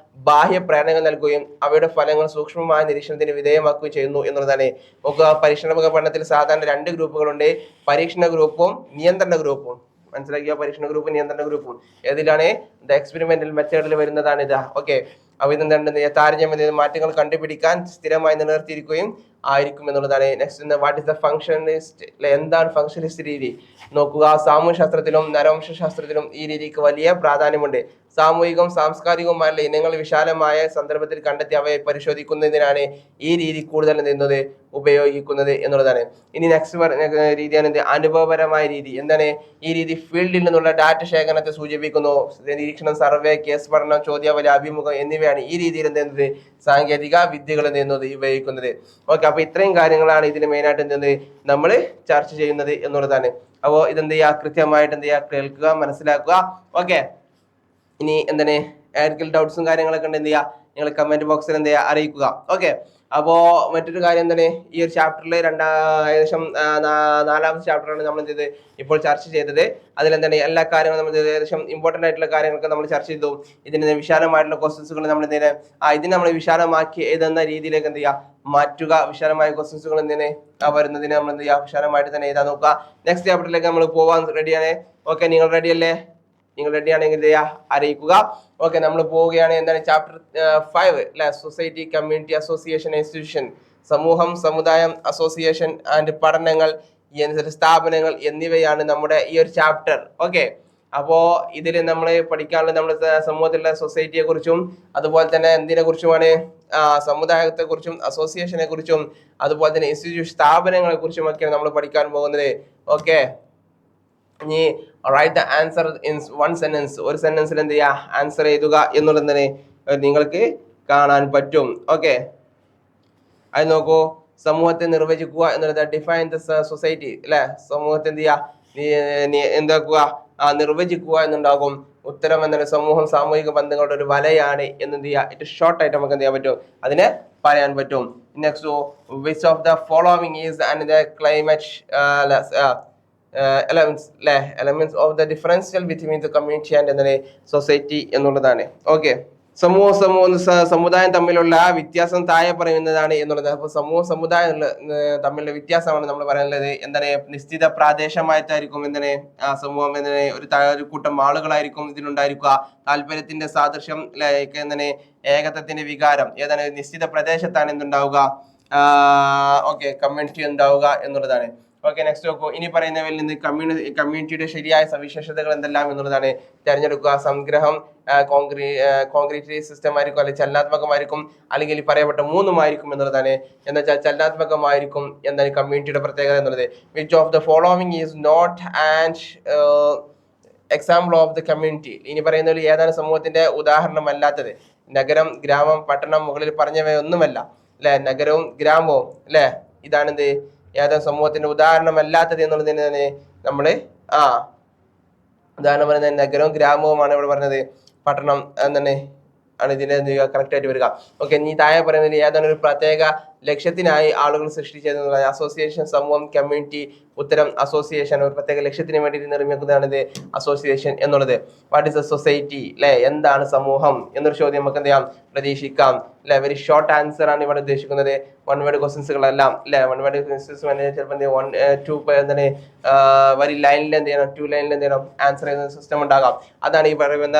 ബാഹ്യ പ്രേരണകൾ നൽകുകയും അവയുടെ ഫലങ്ങൾ സൂക്ഷ്മമായ നിരീക്ഷണത്തിന് വിധേയമാക്കുകയും ചെയ്യുന്നു എന്നുള്ളതാണ്. നമുക്ക് പരീക്ഷണാത്മക പഠനത്തിൽ സാധാരണ 2 ഗ്രൂപ്പുകളുണ്ട്, പരീക്ഷണ ഗ്രൂപ്പും നിയന്ത്രണ ഗ്രൂപ്പും. മനസ്സിലാക്കിയ പരീക്ഷണ ഗ്രൂപ്പും നിയന്ത്രണ ഗ്രൂപ്പും ഏതിലാണ് എക്സ്പെരിമെന്റൽ മെത്തേഡിൽ വരുന്നതാണ് ഇതാ. ഓക്കെ, അപ്പൊ ഇതെന്താണ് താരതമ്യ മാറ്റങ്ങൾ കണ്ടുപിടിക്കാൻ സ്ഥിരമായി നിലനിർത്തിയിരിക്കുകയും ആയിരിക്കും എന്നുള്ളതാണ്. നെക്സ്റ്റ് വാട്ട് ഇസ് ദ ഫംഗ്ഷനിസ്റ്റ്, എന്താണ് ഫംഗ്ഷനിസ്റ്റ് രീതി നോക്കുക. സാമൂഹ്യ ശാസ്ത്രത്തിലും നരവംശ ശാസ്ത്രത്തിലും ഈ രീതിക്ക് വലിയ പ്രാധാന്യമുണ്ട്. സാമൂഹികവും സാംസ്കാരികവുമായുള്ള ഇനങ്ങൾ വിശാലമായ സന്ദർഭത്തിൽ കണ്ടെത്തി അവയെ പരിശോധിക്കുന്നതിനാണ് ഈ രീതി കൂടുതൽ എന്തുന്നത് ഉപയോഗിക്കുന്നത് എന്നുള്ളതാണ്. ഇനി നെക്സ്റ്റ് രീതിയാണ് അനുഭവപരമായ രീതി. എന്താണ് ഈ രീതി? ഫീൽഡിൽ നിന്നുള്ള ഡാറ്റ ശേഖരണത്തെ സൂചിപ്പിക്കുന്നു. നിരീക്ഷണം, സർവേ, കേസ് പഠനം, ചോദ്യാവലി, അഭിമുഖം എന്നിവയാണ് ഈ രീതിയിൽ എന്തെന്നത് സാങ്കേതിക വിദ്യകൾ എന്തെന്നത് ഉപയോഗിക്കുന്നത്. ഓക്കെ, അപ്പൊ ഇത്രയും കാര്യങ്ങളാണ് ഇതിന് മെയിനായിട്ട് എന്തെന്ന് നമ്മൾ ചർച്ച ചെയ്യുന്നത് എന്നുള്ളതാണ്. അപ്പോൾ ഇതെന്ത് ചെയ്യുക, കൃത്യമായിട്ട് എന്ത് ചെയ്യുക, കേൾക്കുക, മനസ്സിലാക്കുക. ഓക്കെ, ഇനി എന്താണ് ആർക്കെങ്കിലും ഡൗട്ട്സും കാര്യങ്ങളൊക്കെ ഉണ്ട് എന്ത് ചെയ്യുക, നിങ്ങൾ കമന്റ് ബോക്സിൽ എന്ത് ചെയ്യുക അറിയിക്കുക. ഓക്കെ, അപ്പോ മറ്റൊരു കാര്യം എന്താണ്, ഈ ഒരു ചാപ്റ്ററിൽ ഏകദേശം 4ാമത്തെ ചാപ്റ്ററാണ് നമ്മൾ എന്ത് ചെയ്ത് ഇപ്പോൾ ചർച്ച ചെയ്തത്. അതിലെന്താണ് എല്ലാ കാര്യങ്ങളും നമ്മൾ ഏകദേശം ഇമ്പോർട്ടന്റ് ആയിട്ടുള്ള കാര്യങ്ങളൊക്കെ നമ്മൾ ചർച്ച ചെയ്തു. ഇതിന് വിശാലമായിട്ടുള്ള ക്വസ്റ്റ്യൻസുകൾ നമ്മൾ എന്തിനെ ഇതിന് നമ്മൾ വിശാലമാക്കി എഴുതുന്ന രീതിയിലേക്ക് എന്ത് ചെയ്യുക മാറ്റുക. വിശാലമായ ക്വസ്റ്റ്യൻസുകൾ എന്തിനെ വരുന്നതിന് നമ്മൾ എന്ത് ചെയ്യുക വിശാലമായിട്ട് തന്നെ എഴുതാൻ നോക്കുക. നെക്സ്റ്റ് ചാപ്റ്ററിലേക്ക് നമ്മൾ പോവാൻ റെഡിയാണ്. ഓക്കെ, നിങ്ങൾ റെഡി അല്ലേ? നിങ്ങൾ റെഡി ആണെങ്കിൽ അറിയിക്കുക. ഓക്കെ, നമ്മൾ പോവുകയാണ്. എന്താണ് ചാപ്റ്റർ 5 അല്ലെ, സൊസൈറ്റി, കമ്മ്യൂണിറ്റി, അസോസിയേഷൻ, ഇൻസ്റ്റിറ്റ്യൂഷൻ, സമൂഹം, സമുദായം, അസോസിയേഷൻ ആൻഡ് പഠനങ്ങൾ, സ്ഥാപനങ്ങൾ എന്നിവയാണ് നമ്മുടെ ഈ ഒരു ചാപ്റ്റർ. ഓക്കെ, അപ്പോ ഇതിൽ നമ്മൾ പഠിക്കാനുള്ള നമ്മുടെ സമൂഹത്തിലുള്ള സൊസൈറ്റിയെ കുറിച്ചും അതുപോലെ തന്നെ എന്തിനെ കുറിച്ചുമാണ് സമുദായത്തെ കുറിച്ചും അസോസിയേഷനെ കുറിച്ചും അതുപോലെ തന്നെ ഇൻസ്റ്റിറ്റ്യൂഷൻ സ്ഥാപനങ്ങളെ കുറിച്ചും ഒക്കെയാണ് നമ്മൾ പഠിക്കാൻ പോകുന്നത്. ഓക്കെ, ഇനി write the answer in 1 sentence, ഒരു സെന്റൻസിൽ എന്ത് ചെയ്യുക ആൻസർ എഴുതുക എന്നുള്ളത് നിങ്ങൾക്ക് കാണാൻ പറ്റും. ഓക്കെ, അത് നോക്കൂ. സമൂഹത്തെ നിർവചിക്കുക എന്നുള്ളത് ഡിഫൈൻ ദ സൊസൈറ്റി അല്ലെ. സമൂഹത്തെ എന്ത് ചെയ്യുക എന്താക്കുക നിർവചിക്കുക എന്നുണ്ടാകും. ഉത്തരം എന്താണ്? സമൂഹം സാമൂഹിക ബന്ധങ്ങളുടെ ഒരു വലയാണ് എന്ത് ചെയ്യുക ഇറ്റ് ഷോർട്ട് ആയിട്ട് നമുക്ക് എന്ത് ചെയ്യാൻ പറ്റും, അതിനെ പറയാൻ പറ്റും. Next, which of the following is and the climate elements of the differential between the community and the society എന്നുള്ളതാണ്. ഓക്കെ, സമുദായം തമ്മിലുള്ള വ്യത്യാസം താഴെ പറയുന്നതാണ് എന്നുള്ളത്. അപ്പൊ സമുദായം തമ്മിലുള്ള വ്യത്യാസമാണ് നമ്മൾ പറയുന്നത്. എന്താണ് നിശ്ചിത പ്രാദേശമായിട്ടായിരിക്കും എന്താണ് സമൂഹം എന്താണ് ഒരു കൂട്ടം ആളുകളായിരിക്കും ഇതിലുണ്ടായിരിക്കുക. താല്പര്യത്തിന്റെ സാദൃശ്യം എന്താണ് ഏകത്വത്തിന്റെ വികാരം ഏതാണ് നിശ്ചിത പ്രദേശത്താണ് എന്തുണ്ടാവുക ഓക്കെ കമ്മ്യൂണിറ്റി ഉണ്ടാവുക എന്നുള്ളതാണ്. ഓക്കെ, നെക്സ്റ്റ് നോക്കൂ. ഇനി പറയുന്നവരിൽ നിന്ന് കമ്മ്യൂണിറ്റിയുടെ ശരിയായ സവിശേഷതകൾ എന്തെല്ലാം എന്നുള്ളതാണ് തിരഞ്ഞെടുക്കുക. സംഗ്രഹം, കോൺക്രീറ്റ് സിസ്റ്റം ആയിരിക്കും, അല്ലെങ്കിൽ ചലനാത്മകമായിരിക്കും, അല്ലെങ്കിൽ പറയപ്പെട്ട 3ഉമായിരിക്കും എന്നുള്ളതാണ്. എന്ന് വെച്ചാൽ ചലനാത്മകമായിരിക്കും എന്താണ് കമ്മ്യൂണിറ്റിയുടെ പ്രത്യേകത എന്നുള്ളത്. Which of the following is not and example of the community. ഇനി പറയുന്നതിൽ ഏതാണ് സമൂഹത്തിന്റെ ഉദാഹരണമല്ലാത്തത്? നഗരം, ഗ്രാമം, പട്ടണം, മുകളിൽ പറഞ്ഞവയൊന്നുമല്ല അല്ലെ. നഗരവും ഗ്രാമവും അല്ലെ, ഇതാണെന്ത് ഏതാണ് സമൂഹത്തിന്റെ ഉദാഹരണമല്ലാത്തത് എന്നുള്ളതിന് തന്നെ നമ്മള് ഉദാഹരണം പറയുന്നത് നഗരവും ഗ്രാമവുമാണ് ഇവിടെ പറഞ്ഞത്. പട്ടണം എന്താണ് ആണ് ഇതിന്റെ കറക്റ്റ് ആയിട്ട് വരിക. ഓക്കെ, ഇനി താഴെ പറയുന്നതിൽ ഏതാണ് ഒരു പ്രത്യേക ലക്ഷ്യത്തിനായി ആളുകൾ സൃഷ്ടിച്ചതെന്നുള്ള അസോസിയേഷൻ, സമൂഹം, കമ്മ്യൂണിറ്റി. ഉത്തരം അസോസിയേഷൻ. ഒരു പ്രത്യേക ലക്ഷ്യത്തിന് വേണ്ടിയിട്ട് നിർമ്മിക്കുന്നതാണ് ഇത് അസോസിയേഷൻ എന്നുള്ളത്. വാട്ട് ഇസ് എ സൊസൈറ്റി അല്ലെ, എന്താണ് സമൂഹം എന്നൊരു ചോദ്യം നമുക്ക് എന്ത് ചെയ്യാം, പ്രതീക്ഷിക്കാം അല്ലെ. വെരി ഷോർട്ട് ആൻസർ ആണ് ഇവിടെ ഉദ്ദേശിക്കുന്നത്. വൺ വേർഡ് ക്വസ്റ്റൻസുകളെല്ലാം അല്ലെ. വൺ വേർഡ് ക്വസ്റ്റൻസ് ചിലപ്പോൾ എന്താണ് വരി ലൈനിൽ എന്ത് ചെയ്യണം, 2 ലൈനിൽ എന്ത് ചെയ്യണം, ആൻസർ ചെയ്യുന്ന സിസ്റ്റം ഉണ്ടാകാം. അതാണ് ഈ പറയുന്ന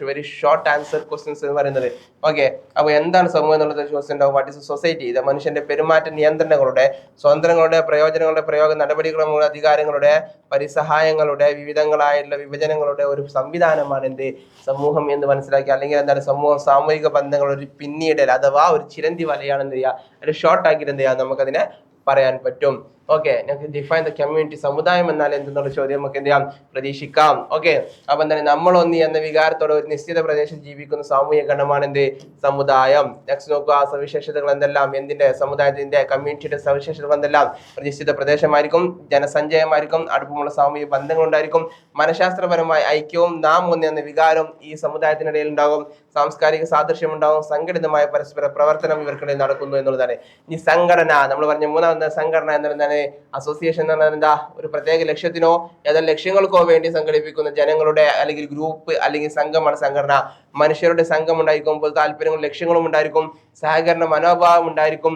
വെരി ഷോർട്ട് ആൻസർ ക്വസ്റ്റൻസ് എന്ന് പറയുന്നത്. ഓക്കെ, അപ്പൊ എന്താണ് സമൂഹം എന്നുള്ളത് ക്വസ്റ്റൻ ഉണ്ടാവും. What is society? ഇത് മനുഷ്യന്റെ പെരുമാറ്റ നിയന്ത്രണങ്ങളുടെ, സ്വതന്ത്രങ്ങളുടെ, പ്രയോജനങ്ങളുടെ പ്രയോഗ നടപടിക്രമങ്ങളുടെ, അധികാരങ്ങളുടെ, പരിസഹായങ്ങളുടെ, വിവിധങ്ങളായിട്ടുള്ള വിഭജനങ്ങളുടെ ഒരു സംവിധാനമാണ് എന്ത്, സമൂഹം എന്ന് മനസ്സിലാക്കി. അല്ലെങ്കിൽ എന്താണ് സമൂഹം, സാമൂഹിക ബന്ധങ്ങൾ ഒരു പിന്നീടൽ അഥവാ ഒരു ചിരന്തി വലയാണ് എന്ത് ചെയ്യുക, ഒരു ഷോർട്ട് ആക്കിയിട്ട് എന്ത് ചെയ്യാം, നമുക്കതിനെ പറയാൻ പറ്റും. ഓക്കെ, നമുക്ക് ഡിഫൈൻ ദ കമ്മ്യൂണിറ്റി, സമുദായം എന്നാൽ എന്തെന്നുള്ള ചോദ്യം നമുക്ക് എന്ത് ചെയ്യാം, പ്രതീക്ഷിക്കാം. ഓക്കെ, അപ്പൊ എന്താണ് നമ്മളൊന്നി എന്ന വികാരത്തോടെ ഒരു നിശ്ചിത പ്രദേശത്ത് ജീവിക്കുന്ന സാമൂഹിക ഗണമാണ് എന്ത്, സമുദായം. നെക്സ്റ്റ് നോക്കുക, ആ സവിശേഷതകൾ എന്തെല്ലാം, എന്തിന്റെ, സമുദായത്തിന്റെ, കമ്മ്യൂണിറ്റിയുടെ സവിശേഷതകൾ എന്തെല്ലാം. ഒരു നിശ്ചിത പ്രദേശമായിരിക്കും, ജനസഞ്ചയമായിരിക്കും, അടുപ്പമുള്ള സാമൂഹിക ബന്ധങ്ങൾ ഉണ്ടായിരിക്കും, മനഃശാസ്ത്രപരമായ ഐക്യവും നാം ഒന്ന് എന്ന വികാരം ഈ സമുദായത്തിനിടയിൽ ഉണ്ടാകും, സാംസ്കാരിക സാദൃശ്യം ഉണ്ടാകും, സംഘടിതമായ പരസ്പര പ്രവർത്തനം ഇവർക്കിടയിൽ നടക്കുന്നു എന്നുള്ളതാണ്. ഈ സംഘടന നമ്മൾ പറഞ്ഞ മൂന്നാമത്തെ സംഘടന എന്താണ്, അസോസിയേഷൻ എന്ന് പറഞ്ഞാൽ എന്താ, ഒരു പ്രത്യേക ലക്ഷ്യത്തിനോ ഏതായാലും ലക്ഷ്യങ്ങൾക്കോ വേണ്ടി സംഘടിപ്പിക്കുന്ന ജനങ്ങളുടെ അല്ലെങ്കിൽ ഗ്രൂപ്പ് അല്ലെങ്കിൽ സംഘമാണ് സംഘടന. മനുഷ്യരുടെ സംഘം ഉണ്ടായിരിക്കും, താല്പര്യങ്ങളും ലക്ഷ്യങ്ങളും ഉണ്ടായിരിക്കും, സഹകരണ മനോഭാവം ഉണ്ടായിരിക്കും,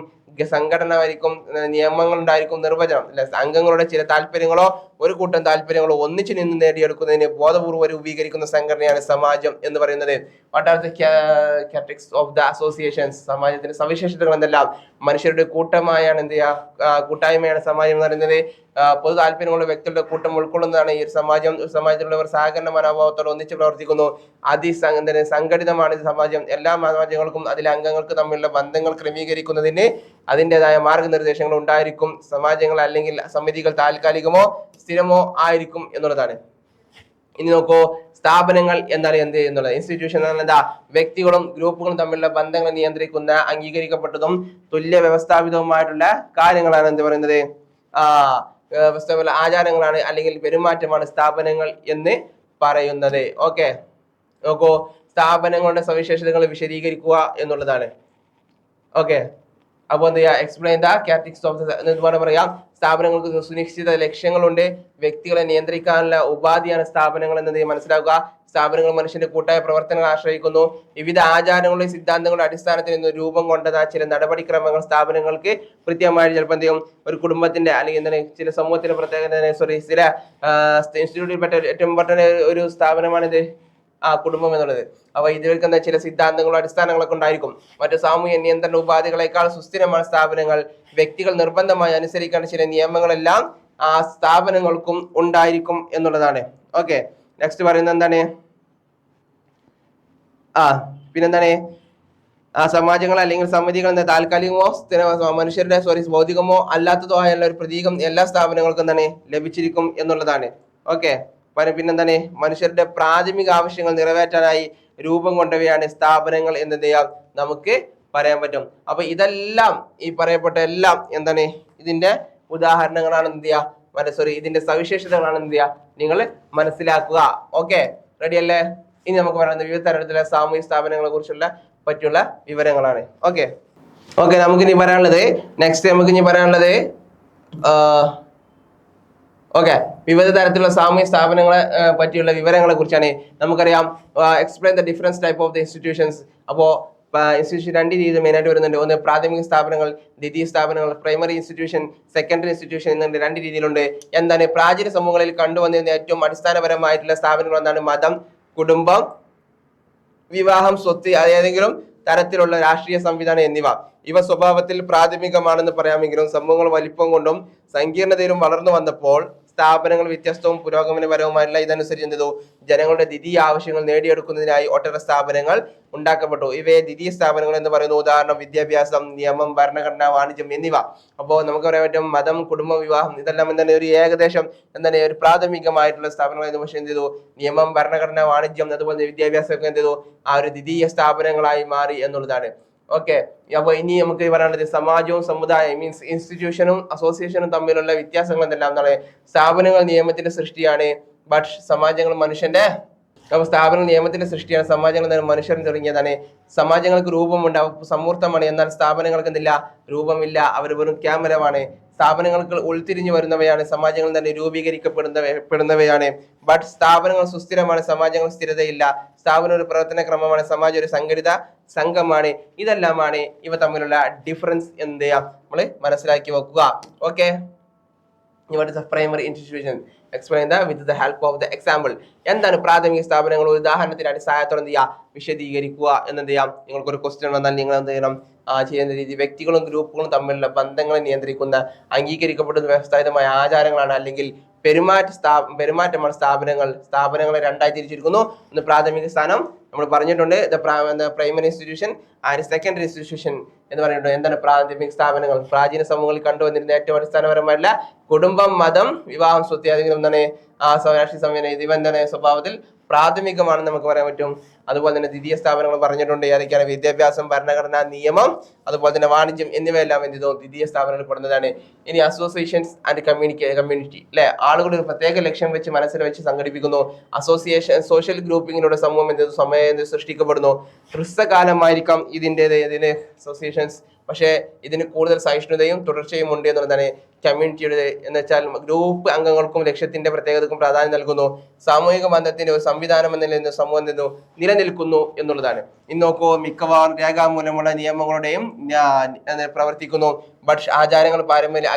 സംഘടനമായിരിക്കും, നിയമങ്ങൾ ഉണ്ടായിരിക്കും, നിർവചനം അല്ലെ. അംഗങ്ങളുടെ ചില താല്പര്യങ്ങളോ ഒരു കൂട്ടം താല്പര്യങ്ങളോ ഒന്നിച്ചു നിന്ന് നേടിയെടുക്കുന്നതിന് ബോധപൂർവ്വം രൂപീകരിക്കുന്ന സംഘടനയാണ് സമാജം എന്ന് പറയുന്നത്. What are the characteristics of the associations? സമാജത്തിന്റെ സവിശേഷതകൾ എന്തെല്ലാം? മനുഷ്യരുടെ കൂട്ടമായാണ് എന്ത് ചെയ്യുക, കൂട്ടായ്മയാണ് സമാജം എന്ന് പറയുന്നത്. പൊതു താല്പര്യങ്ങളുള്ള വ്യക്തികളുടെ കൂട്ടം ഉൾക്കൊള്ളുന്നതാണ് ഈ സമാജം. സമാജത്തിലുള്ളവർ സഹകരണ മനോഭാവത്തോടെ ഒന്നിച്ച് പ്രവർത്തിക്കുന്നു. സംഘടിതമാണ് സമാജം. എല്ലാ സമാജങ്ങൾക്കും അതിലെ അംഗങ്ങൾക്ക് തമ്മിലുള്ള ബന്ധങ്ങൾ ക്രമീകരിക്കുന്നതിന് അതിൻ്റെതായ മാർഗനിർദ്ദേശങ്ങൾ ഉണ്ടായിരിക്കും. സമാജങ്ങൾ അല്ലെങ്കിൽ സമിതികൾ താൽക്കാലികമോ സ്ഥിരമോ ആയിരിക്കും എന്നുള്ളതാണ്. ഇനി നോക്കൂ, സ്ഥാപനങ്ങൾ എന്താണ് എന്ത് എന്നുള്ളത്. ഇൻസ്റ്റിറ്റ്യൂഷൻ എന്താ, വ്യക്തികളും ഗ്രൂപ്പുകളും തമ്മിലുള്ള ബന്ധങ്ങൾ നിയന്ത്രിക്കുന്ന അംഗീകരിക്കപ്പെട്ടതും തുല്യ വ്യവസ്ഥാപിതവുമായിട്ടുള്ള കാര്യങ്ങളാണ് എന്ത് പറയുന്നത്, ആചാരങ്ങളാണ് അല്ലെങ്കിൽ പെരുമാറ്റമാണ് സ്ഥാപനങ്ങൾ എന്ന് പറയുന്നത്. ഓക്കെ, നോക്കൂ, സ്ഥാപനങ്ങളുടെ സവിശേഷതകൾ വിശദീകരിക്കുക എന്നുള്ളതാണ്. ഓക്കെ, അപ്പൊ എന്ത് ചെയ്യാ, explain the characteristics of the എന്ന് പറയാം. സ്ഥാപനങ്ങൾക്ക് സുനിശ്ചിത ലക്ഷ്യങ്ങളുണ്ട്, വ്യക്തികളെ നിയന്ത്രിക്കാനുള്ള ഉപാധിയാണ് സ്ഥാപനങ്ങൾ എന്നത് മനസ്സിലാക്കുക. സ്ഥാപനങ്ങൾ മനുഷ്യന്റെ കൂട്ടായ പ്രവർത്തനങ്ങൾ ആശ്രയിക്കുന്നു. വിവിധ ആചാരങ്ങളുടെ സിദ്ധാന്തങ്ങളുടെ അടിസ്ഥാനത്തിൽ നിന്ന് രൂപം കൊണ്ടതാ ചില നടപടിക്രമങ്ങൾ സ്ഥാപനങ്ങൾക്ക് കൃത്യമായി ചിലപ്പോൾ എന്ത് ചെയ്യും, ഒരു കുടുംബത്തിന്റെ അല്ലെങ്കിൽ എന്താണ് ചില സമൂഹത്തിന്റെ പ്രത്യേകത, ചില ഇൻസ്റ്റിറ്റ്യൂട്ടിൽപ്പെട്ട ഏറ്റവും ഇമ്പോർട്ടന്റ് ഒരു സ്ഥാപനമാണിത് കുടുംബം എന്നുള്ളത്. അപ്പൊ ഇതിലേക്ക് എന്താ ചില സിദ്ധാന്തങ്ങളും അടിസ്ഥാനങ്ങളൊക്കെ ഉണ്ടായിരിക്കും. മറ്റു സാമൂഹ്യ നിയന്ത്രണ ഉപാധികളെക്കാൾ സുസ്ഥിരമായ സ്ഥാപനങ്ങൾ. വ്യക്തികൾ നിർബന്ധമായി അനുസരിക്കേണ്ട ചില നിയമങ്ങളെല്ലാം ആ സ്ഥാപനങ്ങൾക്കും ഉണ്ടായിരിക്കും എന്നുള്ളതാണ്. ഓക്കെ, നെക്സ്റ്റ് പറയുന്നത് എന്താണ്, പിന്നെന്താണ്, സമാജങ്ങൾ അല്ലെങ്കിൽ സമിതികൾ എന്ന താൽക്കാലികമോ മനുഷ്യരുടെ ഭൗതികമോ അല്ലാത്തതോ ആയുള്ള ഒരു പ്രതീകം എല്ലാ സ്ഥാപനങ്ങൾക്കും എന്താണ് ലഭിച്ചിരിക്കും എന്നുള്ളതാണ്. ഓക്കെ, പിന്നെന്താണ്, മനുഷ്യരുടെ പ്രാഥമിക ആവശ്യങ്ങൾ നിറവേറ്റാനായി രൂപം കൊണ്ടവയാണ് സ്ഥാപനങ്ങൾ എന്ന് നമുക്ക് പറയാൻ പറ്റും. അപ്പൊ ഇതെല്ലാം ഈ പറയപ്പെട്ട എല്ലാം എന്താണ്, ഇതിന്റെ ഉദാഹരണങ്ങളാണ് എന്ത് ചെയ്യുക, ഇതിന്റെ സവിശേഷതകളാണ് എന്ത് ചെയ്യുക, നിങ്ങൾ മനസ്സിലാക്കുക. ഓക്കെ, റെഡി അല്ലേ? ഇനി നമുക്ക് പറയുന്നത് വിവിധ തരത്തിലുള്ള സാമൂഹിക സ്ഥാപനങ്ങളെ കുറിച്ചുള്ള പറ്റിയുള്ള വിവരങ്ങളാണ്. ഓക്കെ, നമുക്കിനി പറയാനുള്ളത് ഓക്കെ, വിവിധ തരത്തിലുള്ള സാമൂഹ്യ സ്ഥാപനങ്ങളെ പറ്റിയുള്ള വിവരങ്ങളെ കുറിച്ചാണ്. നമുക്കറിയാം, explain the difference type of the institutions. അപ്പോൾ ഇൻസ്റ്റിറ്റ്യൂഷൻ 2 രീതിയിൽ മെയിനായിട്ട് വരുന്നുണ്ട്. ഒന്ന് പ്രാഥമിക സ്ഥാപനങ്ങൾ, ദ്വിതീയ സ്ഥാപനങ്ങൾ, പ്രൈമറി ഇൻസ്റ്റിറ്റ്യൂഷൻ, സെക്കൻഡറി ഇൻസ്റ്റിറ്റ്യൂഷൻ എന്നുണ്ട് 2 രീതിയിലുണ്ട്. എന്താണ് പ്രാചീന സമൂഹങ്ങളിൽ കണ്ടുവന്നിരുന്ന ഏറ്റവും അടിസ്ഥാനപരമായിട്ടുള്ള സ്ഥാപനങ്ങൾ എന്താണ്, മതം, കുടുംബം, വിവാഹം, സ്വത്ത്, ഏതെങ്കിലും തരത്തിലുള്ള രാഷ്ട്രീയ സംവിധാനം എന്നിവ. ഇവ സ്വഭാവത്തിൽ പ്രാഥമികമാണെന്ന് പറയാമെങ്കിലും സമൂഹങ്ങൾ വലിപ്പം കൊണ്ടും സങ്കീർണതയിലും വളർന്നു വന്നപ്പോൾ സ്ഥാപനങ്ങൾ വ്യത്യസ്തവും പുരോഗമനപരവുമായിട്ടുള്ള ഇതനുസരിച്ച് എന്ത് ചെയ്തു, ജനങ്ങളുടെ ദ്വിതീയ ആവശ്യങ്ങൾ നേടിയെടുക്കുന്നതിനായി ഒട്ടേറെ സ്ഥാപനങ്ങൾ ഉണ്ടാക്കപ്പെട്ടു. ഇവയെ ദ്വിതീയ സ്ഥാപനങ്ങൾ എന്ന് പറയുന്നു. ഉദാഹരണം വിദ്യാഭ്യാസം, നിയമം, ഭരണഘടന, വാണിജ്യം എന്നിവ. അപ്പോൾ നമുക്ക് പറയാൻ പറ്റും മതം, കുടുംബം, വിവാഹം ഇതെല്ലാം എന്താണ് ഒരു ഏകദേശം എന്താണ് ഒരു പ്രാഥമികമായിട്ടുള്ള സ്ഥാപനങ്ങൾ. പക്ഷേ എന്ത് ചെയ്തു, നിയമം, ഭരണഘടന, വാണിജ്യം അതുപോലെ വിദ്യാഭ്യാസം ഒക്കെ എന്ത് ചെയ്തു ആ ഒരു ദ്വിതീയ സ്ഥാപനങ്ങളായി മാറി എന്നുള്ളതാണ്. ഓക്കെ, അപ്പൊ ഇനി നമുക്ക് പറയാനുള്ളത് സമാജവും സമുദായം മീൻസ് ഇൻസ്റ്റിറ്റ്യൂഷനും അസോസിയേഷനും തമ്മിലുള്ള വ്യത്യാസങ്ങൾ എന്തെല്ലാം. സ്ഥാപനങ്ങൾ നിയമത്തിന്റെ സൃഷ്ടിയാണ്, ബട്ട് സമാജങ്ങൾ മനുഷ്യന്റെ അപ്പോൾ സ്ഥാപനങ്ങൾ നിയമത്തിന്റെ സൃഷ്ടിയാണ്, സമാജങ്ങൾ മനുഷ്യൻ തുടങ്ങിയതാണ്. സമാജങ്ങൾക്ക് രൂപമുണ്ട്, സമൂർത്തമാണ്, എന്നാൽ സ്ഥാപനങ്ങൾക്ക് എന്തില്ല, രൂപമില്ല, അവർ വെറും ക്യാമറമാണ്. സ്ഥാപനങ്ങൾക്ക് ഉൾത്തിരിഞ്ഞു വരുന്നവയാണ്, സമാജങ്ങൾ തന്നെ രൂപീകരിക്കപ്പെടുന്നവയാണ്. ബട്ട് സ്ഥാപനങ്ങൾ സുസ്ഥിരമാണ്, സമാജങ്ങൾ സ്ഥിരതയില്ല. സ്ഥാപനം ഒരു പ്രവർത്തന ക്രമമാണ്, സമാജം ഒരു സംഘടിത സംഘമാണ്. ഇതെല്ലാമാണ് ഇവ തമ്മിലുള്ള ഡിഫറൻസ് എന്ത് ചെയ്യാം നമ്മൾ മനസ്സിലാക്കി വെക്കുക. Okay, what is a primary institution? Explain that with the help of the example. എന്താണ് പ്രാഥമിക സ്ഥാപനങ്ങൾ? ഒരു ഉദാഹരണത്തിന്റെ അടിസ്ഥാനത്തോടെ എന്ത് ചെയ്യുക, വിശദീകരിക്കുക. എന്നെന്ത് ചെയ്യാം, നിങ്ങൾക്കൊരു ക്വസ്റ്റ്യൻ വന്നാൽ നിങ്ങൾ എന്ത് ചെയ്യണം, ചെയ്യുന്ന രീതി വ്യക്തികളും ഗ്രൂപ്പുകളും തമ്മിലുള്ള ബന്ധങ്ങളെ നിയന്ത്രിക്കുന്ന അംഗീകരിക്കപ്പെടുന്ന വ്യവസ്ഥാപിതമായ ആചാരങ്ങളാണ് അല്ലെങ്കിൽ പെരുമാറ്റമാണ് സ്ഥാപനങ്ങളെ രണ്ടായി തിരിച്ചിരിക്കുന്നു. ഒന്ന് പ്രാഥമിക സ്ഥാനം നമ്മൾ പറഞ്ഞിട്ടുണ്ട്, primary institution and secondary institution എന്ന് പറഞ്ഞിട്ടുണ്ട്. എന്താണ് പ്രാഥമിക സ്ഥാപനങ്ങൾ? പ്രാചീന സമൂഹങ്ങളിൽ കണ്ടുവന്നിരുന്ന ഏറ്റവും അടിസ്ഥാനപരമല്ല കുടുംബം, മതം, വിവാഹം, സ്വത്ത്, അധികം എന്താണ് രാഷ്ട്രീയ സംവിധാനം, ഇവ എന്താണ് സ്വഭാവത്തിൽ പ്രാഥമികമാണെന്ന് നമുക്ക് പറയാൻ പറ്റും. അതുപോലെ തന്നെ ദ്വിതീയ സ്ഥാപനങ്ങൾ പറഞ്ഞിട്ടുണ്ട്, ഏതൊക്കെയാണ്? വിദ്യാഭ്യാസം, ഭരണഘടന, നിയമം, അതുപോലെ തന്നെ വാണിജ്യം എന്നിവയെല്ലാം എന്ത് ചെയ്തു, ദ്വിതീയ സ്ഥാപനങ്ങളിൽ പെടുന്നതാണ്. ഇനി അസോസിയേഷൻസ് ആൻഡ് കമ്മ്യൂണിറ്റി അല്ലെ, ആളുകൾ ഒരു പ്രത്യേക ലക്ഷ്യം വെച്ച് മനസ്സിൽ വെച്ച് സംഘടിപ്പിക്കുന്നു. അസോസിയേഷൻ സോഷ്യൽ ഗ്രൂപ്പിങ്ങിലൂടെ സമൂഹം സമയം സൃഷ്ടിക്കപ്പെടുന്നു. ഹ്രസ്വകാലമായിരിക്കാം ഇതിൻ്റെ അസോസിയേഷൻസ്, പക്ഷേ ഇതിന് കൂടുതൽ സഹിഷ്ണുതയും തുടർച്ചയും ഉണ്ട് എന്നുള്ളതാണ്. കമ്മ്യൂണിറ്റിയുടെ എന്ന് വെച്ചാൽ ഗ്രൂപ്പ് അംഗങ്ങൾക്കും ലക്ഷ്യത്തിന്റെ പ്രത്യേകതക്കും പ്രാധാന്യം നൽകുന്നു. സാമൂഹിക ബന്ധത്തിന്റെ ഒരു സംവിധാനം എന്ന നിലയിൽ സമൂഹം നിലനിൽക്കുന്നു എന്നുള്ളതാണ്. ഇന്ന് നോക്കൂ, മിക്കവാറും രേഖാമൂലമുള്ള നിയമങ്ങളുടെയും പ്രവർത്തിക്കുന്നു. ബട്ട് ആചാരങ്ങൾ, പാരമ്പര്യ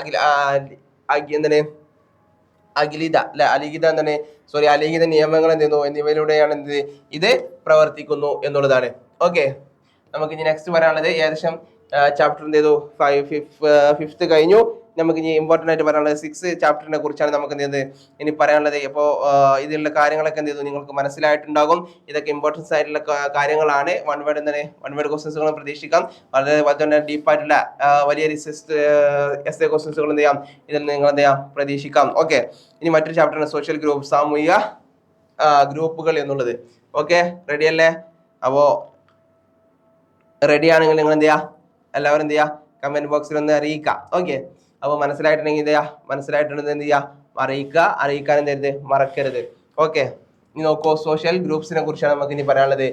അലിഖിത നിയമങ്ങൾ എന്നിവയിലൂടെയാണ് ഇത് പ്രവർത്തിക്കുന്നു എന്നുള്ളതാണ്. ഓക്കെ, നമുക്ക് ഇനി നെക്സ്റ്റ് പറയാനുള്ളത് ഏകദേശം ചാപ്റ്റർ ഫിഫ്ത്ത് കഴിഞ്ഞു. നമുക്ക് ഇനി ഇമ്പോർട്ടൻ്റ് ആയിട്ട് പറയാനുള്ളത് 6th ചാപ്റ്ററിനെ കുറിച്ചാണ് നമുക്ക് ഇനി പറയാനുള്ളത്. അപ്പോൾ ഇതിലുള്ള കാര്യങ്ങളൊക്കെ നിങ്ങൾക്ക് മനസ്സിലായിട്ടുണ്ടാകും. ഇതൊക്കെ ഇമ്പോർട്ടൻസ് ആയിട്ടുള്ള കാര്യങ്ങളാണ്. വൺ വേർഡ് ക്വസ്റ്റ്യൻസുകളും പ്രതീക്ഷിക്കാം. വളരെ ഡീപ്പായിട്ടുള്ള വലിയ എസ്സേ ക്വസ്റ്റ്യൻസുകൾ ഇതിൽ നിങ്ങൾ പ്രതീക്ഷിക്കാം. ഓക്കെ, ഇനി മറ്റൊരു ചാപ്റ്ററാണ് സോഷ്യൽ ഗ്രൂപ്പ്, സാമൂഹിക ഗ്രൂപ്പുകൾ എന്നുള്ളത്. ഓക്കെ, റെഡി അല്ലേ? അപ്പോൾ റെഡി ആണെങ്കിൽ നിങ്ങൾ എല്ലാവരും എന്ത് ചെയ്യുക, കമന്റ് ബോക്സിൽ ഒന്ന് അറിയിക്കുക. ഓക്കെ, അപ്പോൾ മനസ്സിലായിട്ടുണ്ടെങ്കിൽ മനസ്സിലായിട്ടുണ്ടെങ്കിൽ എന്ത് ചെയ്യുക, അറിയിക്കാൻ എന്ത് മറക്കരുത്. ഓക്കെ, ഇനി നോക്കൂ, സോഷ്യൽ ഗ്രൂപ്പ്സിനെ കുറിച്ചാണ് നമുക്ക് ഇനി പറയാനുള്ളത്.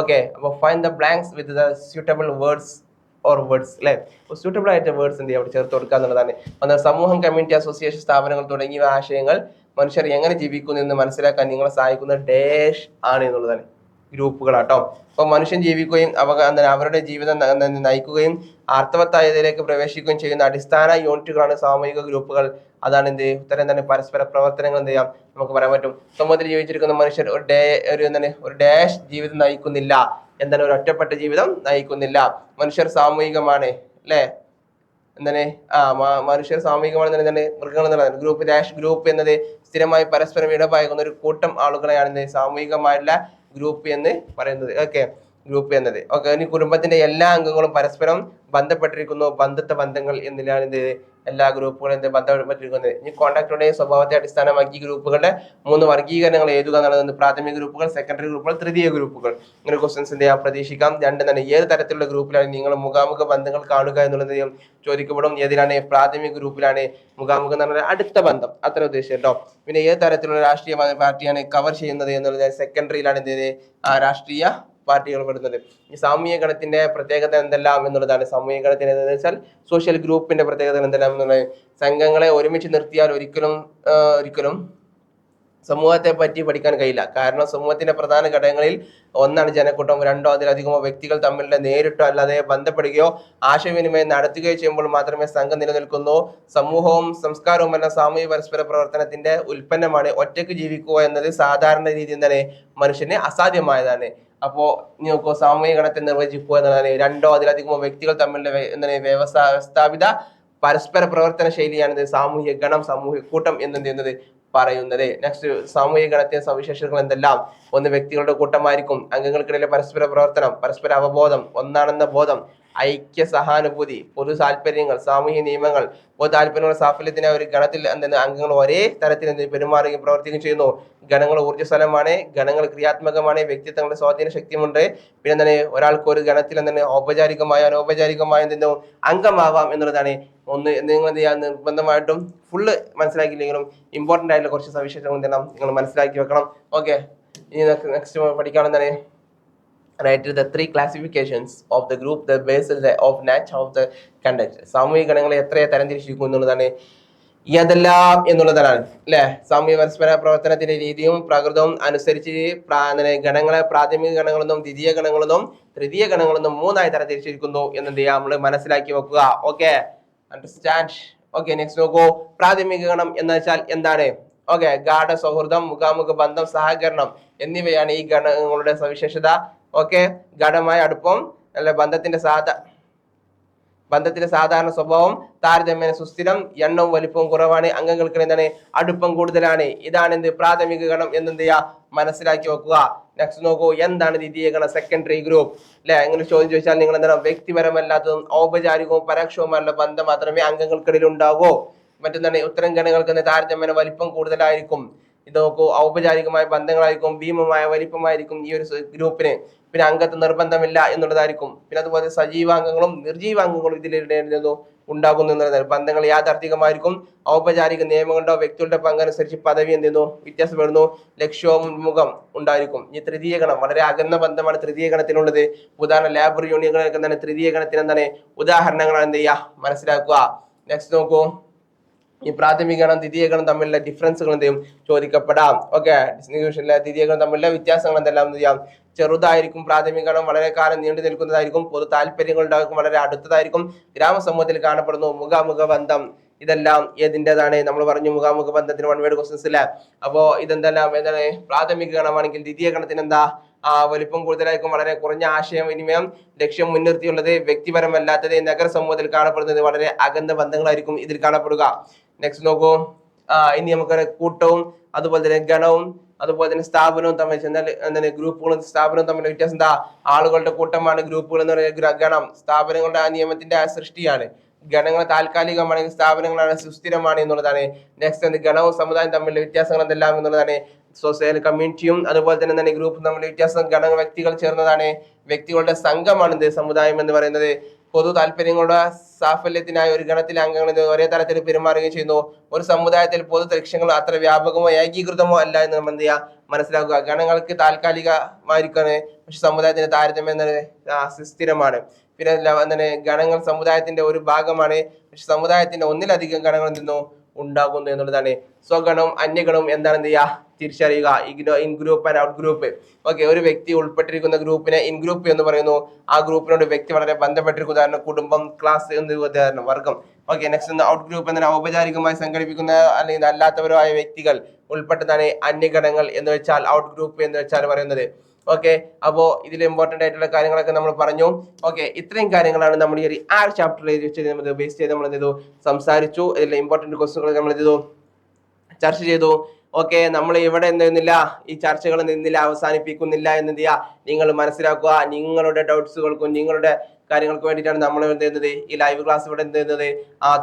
ഓക്കെ, അപ്പോൾ find the blanks with the suitable words അല്ലെ. സ്യൂട്ടബിൾ ആയിട്ട് വേർഡ്സ് എന്ത് ചെയ്യുക അവിടെ ചേർത്ത് കൊടുക്കുക എന്നുള്ളതാണ്. സമൂഹം, കമ്മ്യൂണിറ്റി, അസോസിയേഷൻ, സ്ഥാപനങ്ങൾ തുടങ്ങിയ ആശയങ്ങൾ മനുഷ്യർ എങ്ങനെ ജീവിക്കുന്നു എന്ന് മനസ്സിലാക്കാൻ നിങ്ങളെ സഹായിക്കുന്ന ഡാഷ് ആണ് എന്നുള്ളതാണ് ഗ്രൂപ്പുകളാട്ടോ. അപ്പൊ മനുഷ്യൻ ജീവിക്കുകയും അവരുടെ ജീവിതം നയിക്കുകയും അർത്ഥവത്തായതിലേക്ക് പ്രവേശിക്കുകയും ചെയ്യുന്ന അടിസ്ഥാന യൂണിറ്റുകളാണ് സാമൂഹിക ഗ്രൂപ്പുകൾ. അതാണ് ഉത്തരം പരസ്പര പ്രവർത്തനങ്ങൾ എന്ത് ചെയ്യാം നമുക്ക് പറയാൻ പറ്റും. സമൂഹത്തിൽ ജീവിച്ചിരിക്കുന്ന മനുഷ്യർ ഒരു ഡാഷ് ജീവിതം നയിക്കുന്നില്ല. ഒരു ഒറ്റപ്പെട്ട ജീവിതം നയിക്കുന്നില്ല. മനുഷ്യർ സാമൂഹികമാണ് അല്ലെ. മനുഷ്യർ സാമൂഹികമാണ്. മൃഗങ്ങൾ എന്നുള്ളത് ഗ്രൂപ്പ് എന്നത് സ്ഥിരമായി പരസ്പരം ഇടപഴകുന്ന ഒരു കൂട്ടം ആളുകളെയാണ് സാമൂഹികമായിട്ടുള്ള ഗ്രൂപ്പ് എന്ന് പറയുന്നത്. ഓക്കെ, ഗ്രൂപ്പ് എന്നത്. ഓക്കെ, ഇനി കുടുംബത്തിന്റെ എല്ലാ അംഗങ്ങളും പരസ്പരം ബന്ധപ്പെട്ടിരിക്കുന്നു. ബന്ധങ്ങൾ എന്നിലാണ് എല്ലാ ഗ്രൂപ്പുകളും ബന്ധപ്പെട്ടിരിക്കുന്നത്. ഇനി കോണ്ടാക്ടുകളുടെ സ്വഭാവത്തെ അടിസ്ഥാനമാക്കി ഗ്രൂപ്പുകളുടെ 3 വർഗീകരണങ്ങൾ എഴുതുക എന്നുള്ളത്. പ്രാഥമിക ഗ്രൂപ്പുകൾ, സെക്കൻഡറി ഗ്രൂപ്പുകൾ, തൃതീയ ഗ്രൂപ്പുകൾ. ഇങ്ങനെ ക്വസ്റ്റ്യൻസ് പ്രതീക്ഷിക്കാം. 2 ഏത് തരത്തിലുള്ള ഗ്രൂപ്പിലാണ് നിങ്ങൾ മുഖാമുഖ ബന്ധങ്ങൾ കാണുക എന്നുള്ളത് ചോദിക്കപ്പെടും. ഏതിലാണ്? പ്രാഥമിക ഗ്രൂപ്പിലാണ് മുഖാമുഖം എന്ന് പറഞ്ഞാൽ അടുത്ത ബന്ധം, അത്ര ഉദ്ദേശിച്ചു കേട്ടോ. പിന്നെ ഏത് തരത്തിലുള്ള രാഷ്ട്രീയ പാർട്ടിയാണ് കവർ ചെയ്യുന്നത് എന്നുള്ളത് സെക്കൻഡറിയിലാണ് രാഷ്ട്രീയ പാർട്ടികൾ പെടുന്നത്. ഈ സാമൂഹിക ഗണത്തിന്റെ പ്രത്യേകത എന്തെല്ലാം എന്നുള്ളതാണ്. സാമൂഹിക ഗണത്തിന് എന്താണെന്ന് വെച്ചാൽ സോഷ്യൽ ഗ്രൂപ്പിന്റെ പ്രത്യേകത എന്തെല്ലാം എന്നുള്ളത്. സംഘങ്ങളെ ഒരുമിച്ച് നിർത്തിയാൽ ഒരിക്കലും സമൂഹത്തെ പറ്റി പഠിക്കാൻ കഴിയില്ല. കാരണം സമൂഹത്തിന്റെ പ്രധാന ഘടകങ്ങളിൽ ഒന്നാണ് ജനക്കൂട്ടം. 2 അതിലധികമോ വ്യക്തികൾ തമ്മിലുള്ള നേരിട്ടോ അല്ലാതെ ബന്ധപ്പെടുകയോ ആശയവിനിമയം നടത്തുകയോ ചെയ്യുമ്പോൾ മാത്രമേ സംഘം നിലനിൽക്കുന്നു. സമൂഹവും സംസ്കാരവും എല്ലാം സാമൂഹിക പരസ്പര പ്രവർത്തനത്തിന്റെ ഉൽപ്പന്നമാണ്. ഒറ്റയ്ക്ക് ജീവിക്കുക എന്നത് സാധാരണ രീതിയിൽ മനുഷ്യന് അസാധ്യമായതാണ്. അപ്പോ നോക്കൂ, സാമൂഹിക ഗണത്തെ നിർവചിക്കുക എന്നതാണ് 2 അതിലധികമോ വ്യക്തികൾ തമ്മിലുള്ള വ്യവസ്ഥാപിത പരസ്പര പ്രവർത്തന ശൈലിയാണ് സാമൂഹിക ഗണം, സാമൂഹിക കൂട്ടം എന്നത് പറയുന്നത്. നെക്സ്റ്റ്, സാമൂഹിക ഗണത്തിന്റെ സവിശേഷതകൾ എന്തെല്ലാം? 1 വ്യക്തികളുടെ കൂട്ടമായിരിക്കും. അംഗങ്ങൾക്കിടയിലെ പരസ്പര പ്രവർത്തനം, പരസ്പര അവബോധം, ഒന്നാണെന്ന ബോധം, ഐക്യ സഹാനുഭൂതി, പൊതു താല്പര്യങ്ങൾ, സാമൂഹിക നിയമങ്ങൾ. പൊതു താല്പര്യങ്ങളുടെ സാഫല്യത്തിന് ഒരു ഗണത്തിൽ അംഗങ്ങൾ ഒരേ തരത്തിൽ പെരുമാറുകയും പ്രവർത്തിക്കുകയും ചെയ്യുന്നു. ഗണങ്ങൾ ഊർജ്ജസ്വലമാണ്, ഗണങ്ങൾ ക്രിയാത്മകമാണ്, വ്യക്തിത്വങ്ങളുടെ സ്വാധീന ശക്തിയുമുണ്ട്. പിന്നെ ഒരാൾക്ക് ഒരു ഗണത്തിൽ ഔപചാരികമായ അനൗപചാരികമായ അംഗമാവാം എന്നുള്ളതാണ്. നിങ്ങൾ നിർബന്ധമായിട്ടും ഫുള്ള് മനസ്സിലാക്കിയില്ലെങ്കിലും ഇമ്പോർട്ടൻ്റ് ആയിട്ടുള്ള കുറച്ച് സവിശേഷതകൾ നിങ്ങൾ മനസ്സിലാക്കി വെക്കണം. ഓക്കെ, ഇനി next പഠിക്കുകയാണെന്നാണ് write the three classifications of the group the basis of nature of the conduct. സാമൂഹിക ഗണങ്ങളെ എത്ര തരംതിരിച്ചിരിക്കും എന്നുള്ളതാണ് ഏതെല്ലാം എന്നുള്ളതാണ് അല്ലെ. സാമൂഹിക പരസ്പര പ്രവർത്തനത്തിന്റെ രീതിയും പ്രകൃതവും അനുസരിച്ച് ഗണങ്ങളെ പ്രാഥമിക ഗണങ്ങളെന്നും ദ്വിതീയ ഗണങ്ങളെന്നും തൃതീയ ഗണങ്ങളെന്നും മൂന്നായി തരംതിരിച്ചിരിക്കുന്നു എന്നത് നമ്മൾ മനസ്സിലാക്കി വെക്കുക. Okay, understand. ഓക്കെ, നെക്സ്റ്റ് നോക്കൂ. പ്രാഥമിക ഗണം എന്ന് വെച്ചാൽ എന്താണ്? ഓക്കെ, ഗാഢ സൗഹൃദം, മുഖാമുഖ ബന്ധം, സഹകരണം എന്നിവയാണ് ഈ ഗണങ്ങളുടെ സവിശേഷത. ഓക്കെ, ഗാഢമായ അടുപ്പം അല്ലെ ബന്ധത്തിന്റെ സാധാരണ സ്വഭാവം, താരതമ്യേന സുസ്ഥിരം, എണ്ണവും വലിപ്പവും കുറവാണ്, അംഗങ്ങൾക്ക് എന്താണ് അടുപ്പം കൂടുതലാണ്. ഇതാണ് എന്ത് പ്രാഥമിക ഗണം എന്നെന്ത് ചെയ്യാ മനസ്സിലാക്കി വെക്കുക. നെക്സ്റ്റ് നോക്കൂ, എന്താണ് ദ്വിതീയ ഗണം, സെക്കൻഡറി ഗ്രൂപ്പ് അല്ലെ. അങ്ങനെ ചോദ്യം ചോദിച്ചാൽ നിങ്ങൾ എന്താണ് വ്യക്തിപരമല്ലാത്തതും ഔപചാരികവും പരോക്ഷവുമായുള്ള ബന്ധം മാത്രമേ അംഗങ്ങൾക്കിടയിൽ ഉണ്ടാകൂ. മറ്റെന്താണ് ഉത്തരം ഗണങ്ങൾക്ക് താരതമ്യേന വലിപ്പം കൂടുതലായിരിക്കും. ഇത് നോക്കൂ, ഔപചാരികമായ ബന്ധങ്ങളായിരിക്കും, ഭീമമായ വലിപ്പമായിരിക്കും ഈ ഒരു ഗ്രൂപ്പിന്. പിന്നെ അംഗത്വ നിർബന്ധമില്ല എന്നുള്ളതായിരിക്കും. പിന്നെ അതുപോലെ സജീവാംഗങ്ങളും നിർജീവാംഗങ്ങളും ഇതിൽ ഉണ്ടാകുന്നു എന്നുള്ളതാണ്. ബന്ധങ്ങൾ യാഥാർത്ഥികമായിരിക്കും. ഔപചാരിക നിയമങ്ങളുണ്ടോ വ്യക്തികളുടെ പങ്കനുസരിച്ച് പദവി എന്തെയ്യുന്നു വ്യത്യാസപ്പെടുന്നു. ലക്ഷ്യോന്മുഖം ഉണ്ടായിരിക്കും. ഈ തൃതീയ ഗണം വളരെ അകന്ന ബന്ധമാണ് തൃതീയ ഗണത്തിനുള്ളത്. ഉദാഹരണം ലേബർ യൂണിയനുകളൊക്കെ എന്താണ് തൃതീയ ഗണത്തിന് എന്താണ് ഉദാഹരണങ്ങളാണ് എന്ത് ചെയ്യുക മനസ്സിലാക്കുക. നെക്സ്റ്റ് നോക്കൂ, ഈ പ്രാഥമിക ഗണം ദ്വിതീയ ഗണം തമ്മിലുള്ള ഡിഫറൻസുകൾ എന്തെയും ചോദിക്കപ്പെടാം. ഓക്കെ, ദ്വിതീയ ഗണം തമ്മിലുള്ള വ്യത്യാസങ്ങൾ എന്തെല്ലാം എന്ത് ചെയ്യാം. ചെറുതായിരിക്കും പ്രാഥമിക ഗണം, വളരെ കാലം നീണ്ടു നിൽക്കുന്നതായിരിക്കും, പൊതു താല്പര്യങ്ങളുണ്ടായിരിക്കും, വളരെ അടുത്തതായിരിക്കും, ഗ്രാമസമൂഹത്തിൽ കാണപ്പെടുന്നു, മുഖാമുഖ ബന്ധം. ഇതെല്ലാം ഏതിൻ്റെതാണ്? നമ്മൾ പറഞ്ഞു മുഖാമുഖ ബന്ധത്തിന് വൺ വേർഡ് ക്വസ്റ്റ്യൻസ് ഇല്ല. അപ്പോ ഇതെന്തെല്ലാം എന്താണ് പ്രാഥമിക ഗണമാണെങ്കിൽ ദ്വിതീയ ഗണത്തിന് എന്താ വലിപ്പം കൂടുതലായിരിക്കും, വളരെ കുറഞ്ഞ ആശയവിനിമയം, ലക്ഷ്യം മുൻനിർത്തിയുള്ളത്, വ്യക്തിപരമല്ലാത്തത്, നഗര സമൂഹത്തിൽ കാണപ്പെടുന്നത്, വളരെ അകന്ന ബന്ധങ്ങളായിരിക്കും ഇതിൽ കാണപ്പെടുക. നെക്സ്റ്റ് നോക്കൂ, ഇനി നമുക്ക് കൂട്ടവും അതുപോലെ തന്നെ ഗണവും അതുപോലെ തന്നെ സ്ഥാപനവും തമ്മിൽ എന്നാൽ എന്താണ് ഗ്രൂപ്പുകളും സ്ഥാപനവും തമ്മിൽ വ്യത്യാസം എന്താ? ആളുകളുടെ കൂട്ടമാണ് ഗ്രൂപ്പുകൾ എന്ന് പറയുന്നത്. ഗണം സ്ഥാപനങ്ങളുടെ ആ നിയമത്തിന്റെ സൃഷ്ടിയാണ്. ഗണങ്ങൾ താൽക്കാലികമാണെങ്കിൽ സ്ഥാപനങ്ങളാണ് സുസ്ഥിരമാണ് എന്നുള്ളതാണ്. നെക്സ്റ്റ് ഗണവും സമുദായം തമ്മിലുള്ള വ്യത്യാസങ്ങൾ എന്തെല്ലാം എന്നുള്ളതാണ്. സോഷ്യൽ കമ്മ്യൂണിറ്റിയും അതുപോലെ തന്നെ എന്താണ് ഗ്രൂപ്പും തമ്മിലുള്ള വ്യത്യാസം. ഗണങ്ങൾ വ്യക്തികൾ ചേർന്നതാണ്. വ്യക്തികളുടെ സംഘമാണ് സമുദായം എന്ന് പറയുന്നത്. പൊതു താല്പര്യങ്ങളുടെ സാഫല്യത്തിനായി ഒരു ഗണത്തിലെ അംഗങ്ങൾ ഒരേ തരത്തിൽ പെരുമാറുകയും ചെയ്യുന്നു. ഒരു സമുദായത്തിൽ പൊതു ലക്ഷ്യങ്ങൾ അത്ര വ്യാപകമോ ഏകീകൃതമോ അല്ല എന്ന് നമ്മൾ എന്ത് ചെയ്യുക മനസ്സിലാക്കുക. ഗണങ്ങൾക്ക് താൽക്കാലികമായിരിക്കാണ്, പക്ഷെ സമുദായത്തിന് താരതമ്യം സ്ഥിരമാണ്. പിന്നെ എന്താണ് ഗണങ്ങൾ സമുദായത്തിന്റെ ഒരു ഭാഗമാണ്, പക്ഷെ സമുദായത്തിന്റെ ഒന്നിലധികം ഗണങ്ങൾ എന്തെന്നു ഉണ്ടാകുന്നു എന്നുള്ളതാണ്. സ്വഗണവും അന്യഗണവും എന്താണെന്ന് ചെയ്യുക തിരിച്ചറിയുക. In group and out group. Okay, ഒരു വ്യക്തി ഉൾപ്പെട്ടിരിക്കുന്ന ഗ്രൂപ്പിനെ ഇൻ ഗ്രൂപ്പ് എന്ന് പറയുന്നു. ആ ഗ്രൂപ്പിനോട് വ്യക്തി വളരെ ബന്ധപ്പെട്ടിരിക്കുന്ന ഉദാഹരണം കുടുംബം, ക്ലാസ് എന്ന് ഉദാഹരണം, വർഗം. ഓക്കെ, നെക്സ്റ്റ് ഔട്ട് ഗ്രൂപ്പ് എന്നാൽ ഔപചാരികമായി സംഘടിപ്പിക്കുന്ന അല്ലെങ്കിൽ അല്ലാത്തവരായ വ്യക്തികൾ ഉൾപ്പെട്ടതാണ് അന്യഗണങ്ങൾ എന്ന് വെച്ചാൽ ഔട്ട് ഗ്രൂപ്പ് എന്ന് വെച്ചാൽ പറയുന്നത്. ഓക്കെ, അപ്പോ ഇതിൽ ഇമ്പോർട്ടന്റ് ആയിട്ടുള്ള കാര്യങ്ങളൊക്കെ നമ്മൾ പറഞ്ഞു. ഓക്കെ, ഇത്രയും കാര്യങ്ങളാണ് നമ്മൾ ഈ ഒരു ചാപ്റ്ററിൽ നമ്മൾ ബേസ് ചെയ്ത് നമ്മൾ എന്ത് ചെയ്തു സംസാരിച്ചു. ഇതിൽ ഇമ്പോർട്ടന്റ് ക്വസ്റ്റ്യനുകൾ നമ്മൾ എന്ത് ചെയ്തു ചർച്ച ചെയ്തു. ഓക്കെ, നമ്മൾ ഇവിടെ എന്ത് ചെയ്യുന്നില്ല, ഈ ചർച്ചകൾ നിന്നില്ല അവസാനിപ്പിക്കുന്നില്ല എന്ന് എന്ത് ചെയ്യുക നിങ്ങൾ മനസ്സിലാക്കുക. നിങ്ങളുടെ ഡൗട്ട്സുകൾക്കും നിങ്ങളുടെ കാര്യങ്ങൾക്ക് വേണ്ടിയിട്ടാണ് നമ്മൾ എന്ത് ചെയ്യുന്നത് ഈ ലൈവ് ക്ലാസ് ഇവിടെ എന്ത് ചെയ്യുന്നത്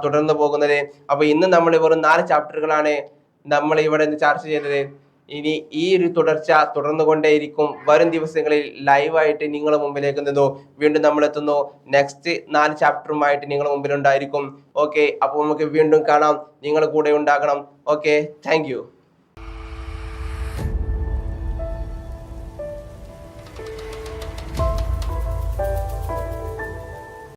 തുടർന്ന് പോകുന്നത്. അപ്പൊ ഇന്ന് നമ്മൾ വെറും 4 ചാപ്റ്ററുകളാണ് നമ്മൾ ഇവിടെ ചർച്ച ചെയ്തത്. ഇനി ഈ ഒരു തുടർച്ച തുടർന്നുകൊണ്ടേയിരിക്കും. വരും ദിവസങ്ങളിൽ ലൈവായിട്ട് നിങ്ങളുടെ മുമ്പിലേക്ക് നിന്നു വീണ്ടും നമ്മൾ എത്തുന്നു. നെക്സ്റ്റ് 4 ചാപ്റ്ററുമായിട്ട് നിങ്ങളുടെ മുമ്പിൽ ഉണ്ടായിരിക്കും. ഓക്കെ, അപ്പോൾ നമുക്ക് വീണ്ടും കാണാം. നിങ്ങൾ കൂടെ ഉണ്ടാകണം. Okay, thank you.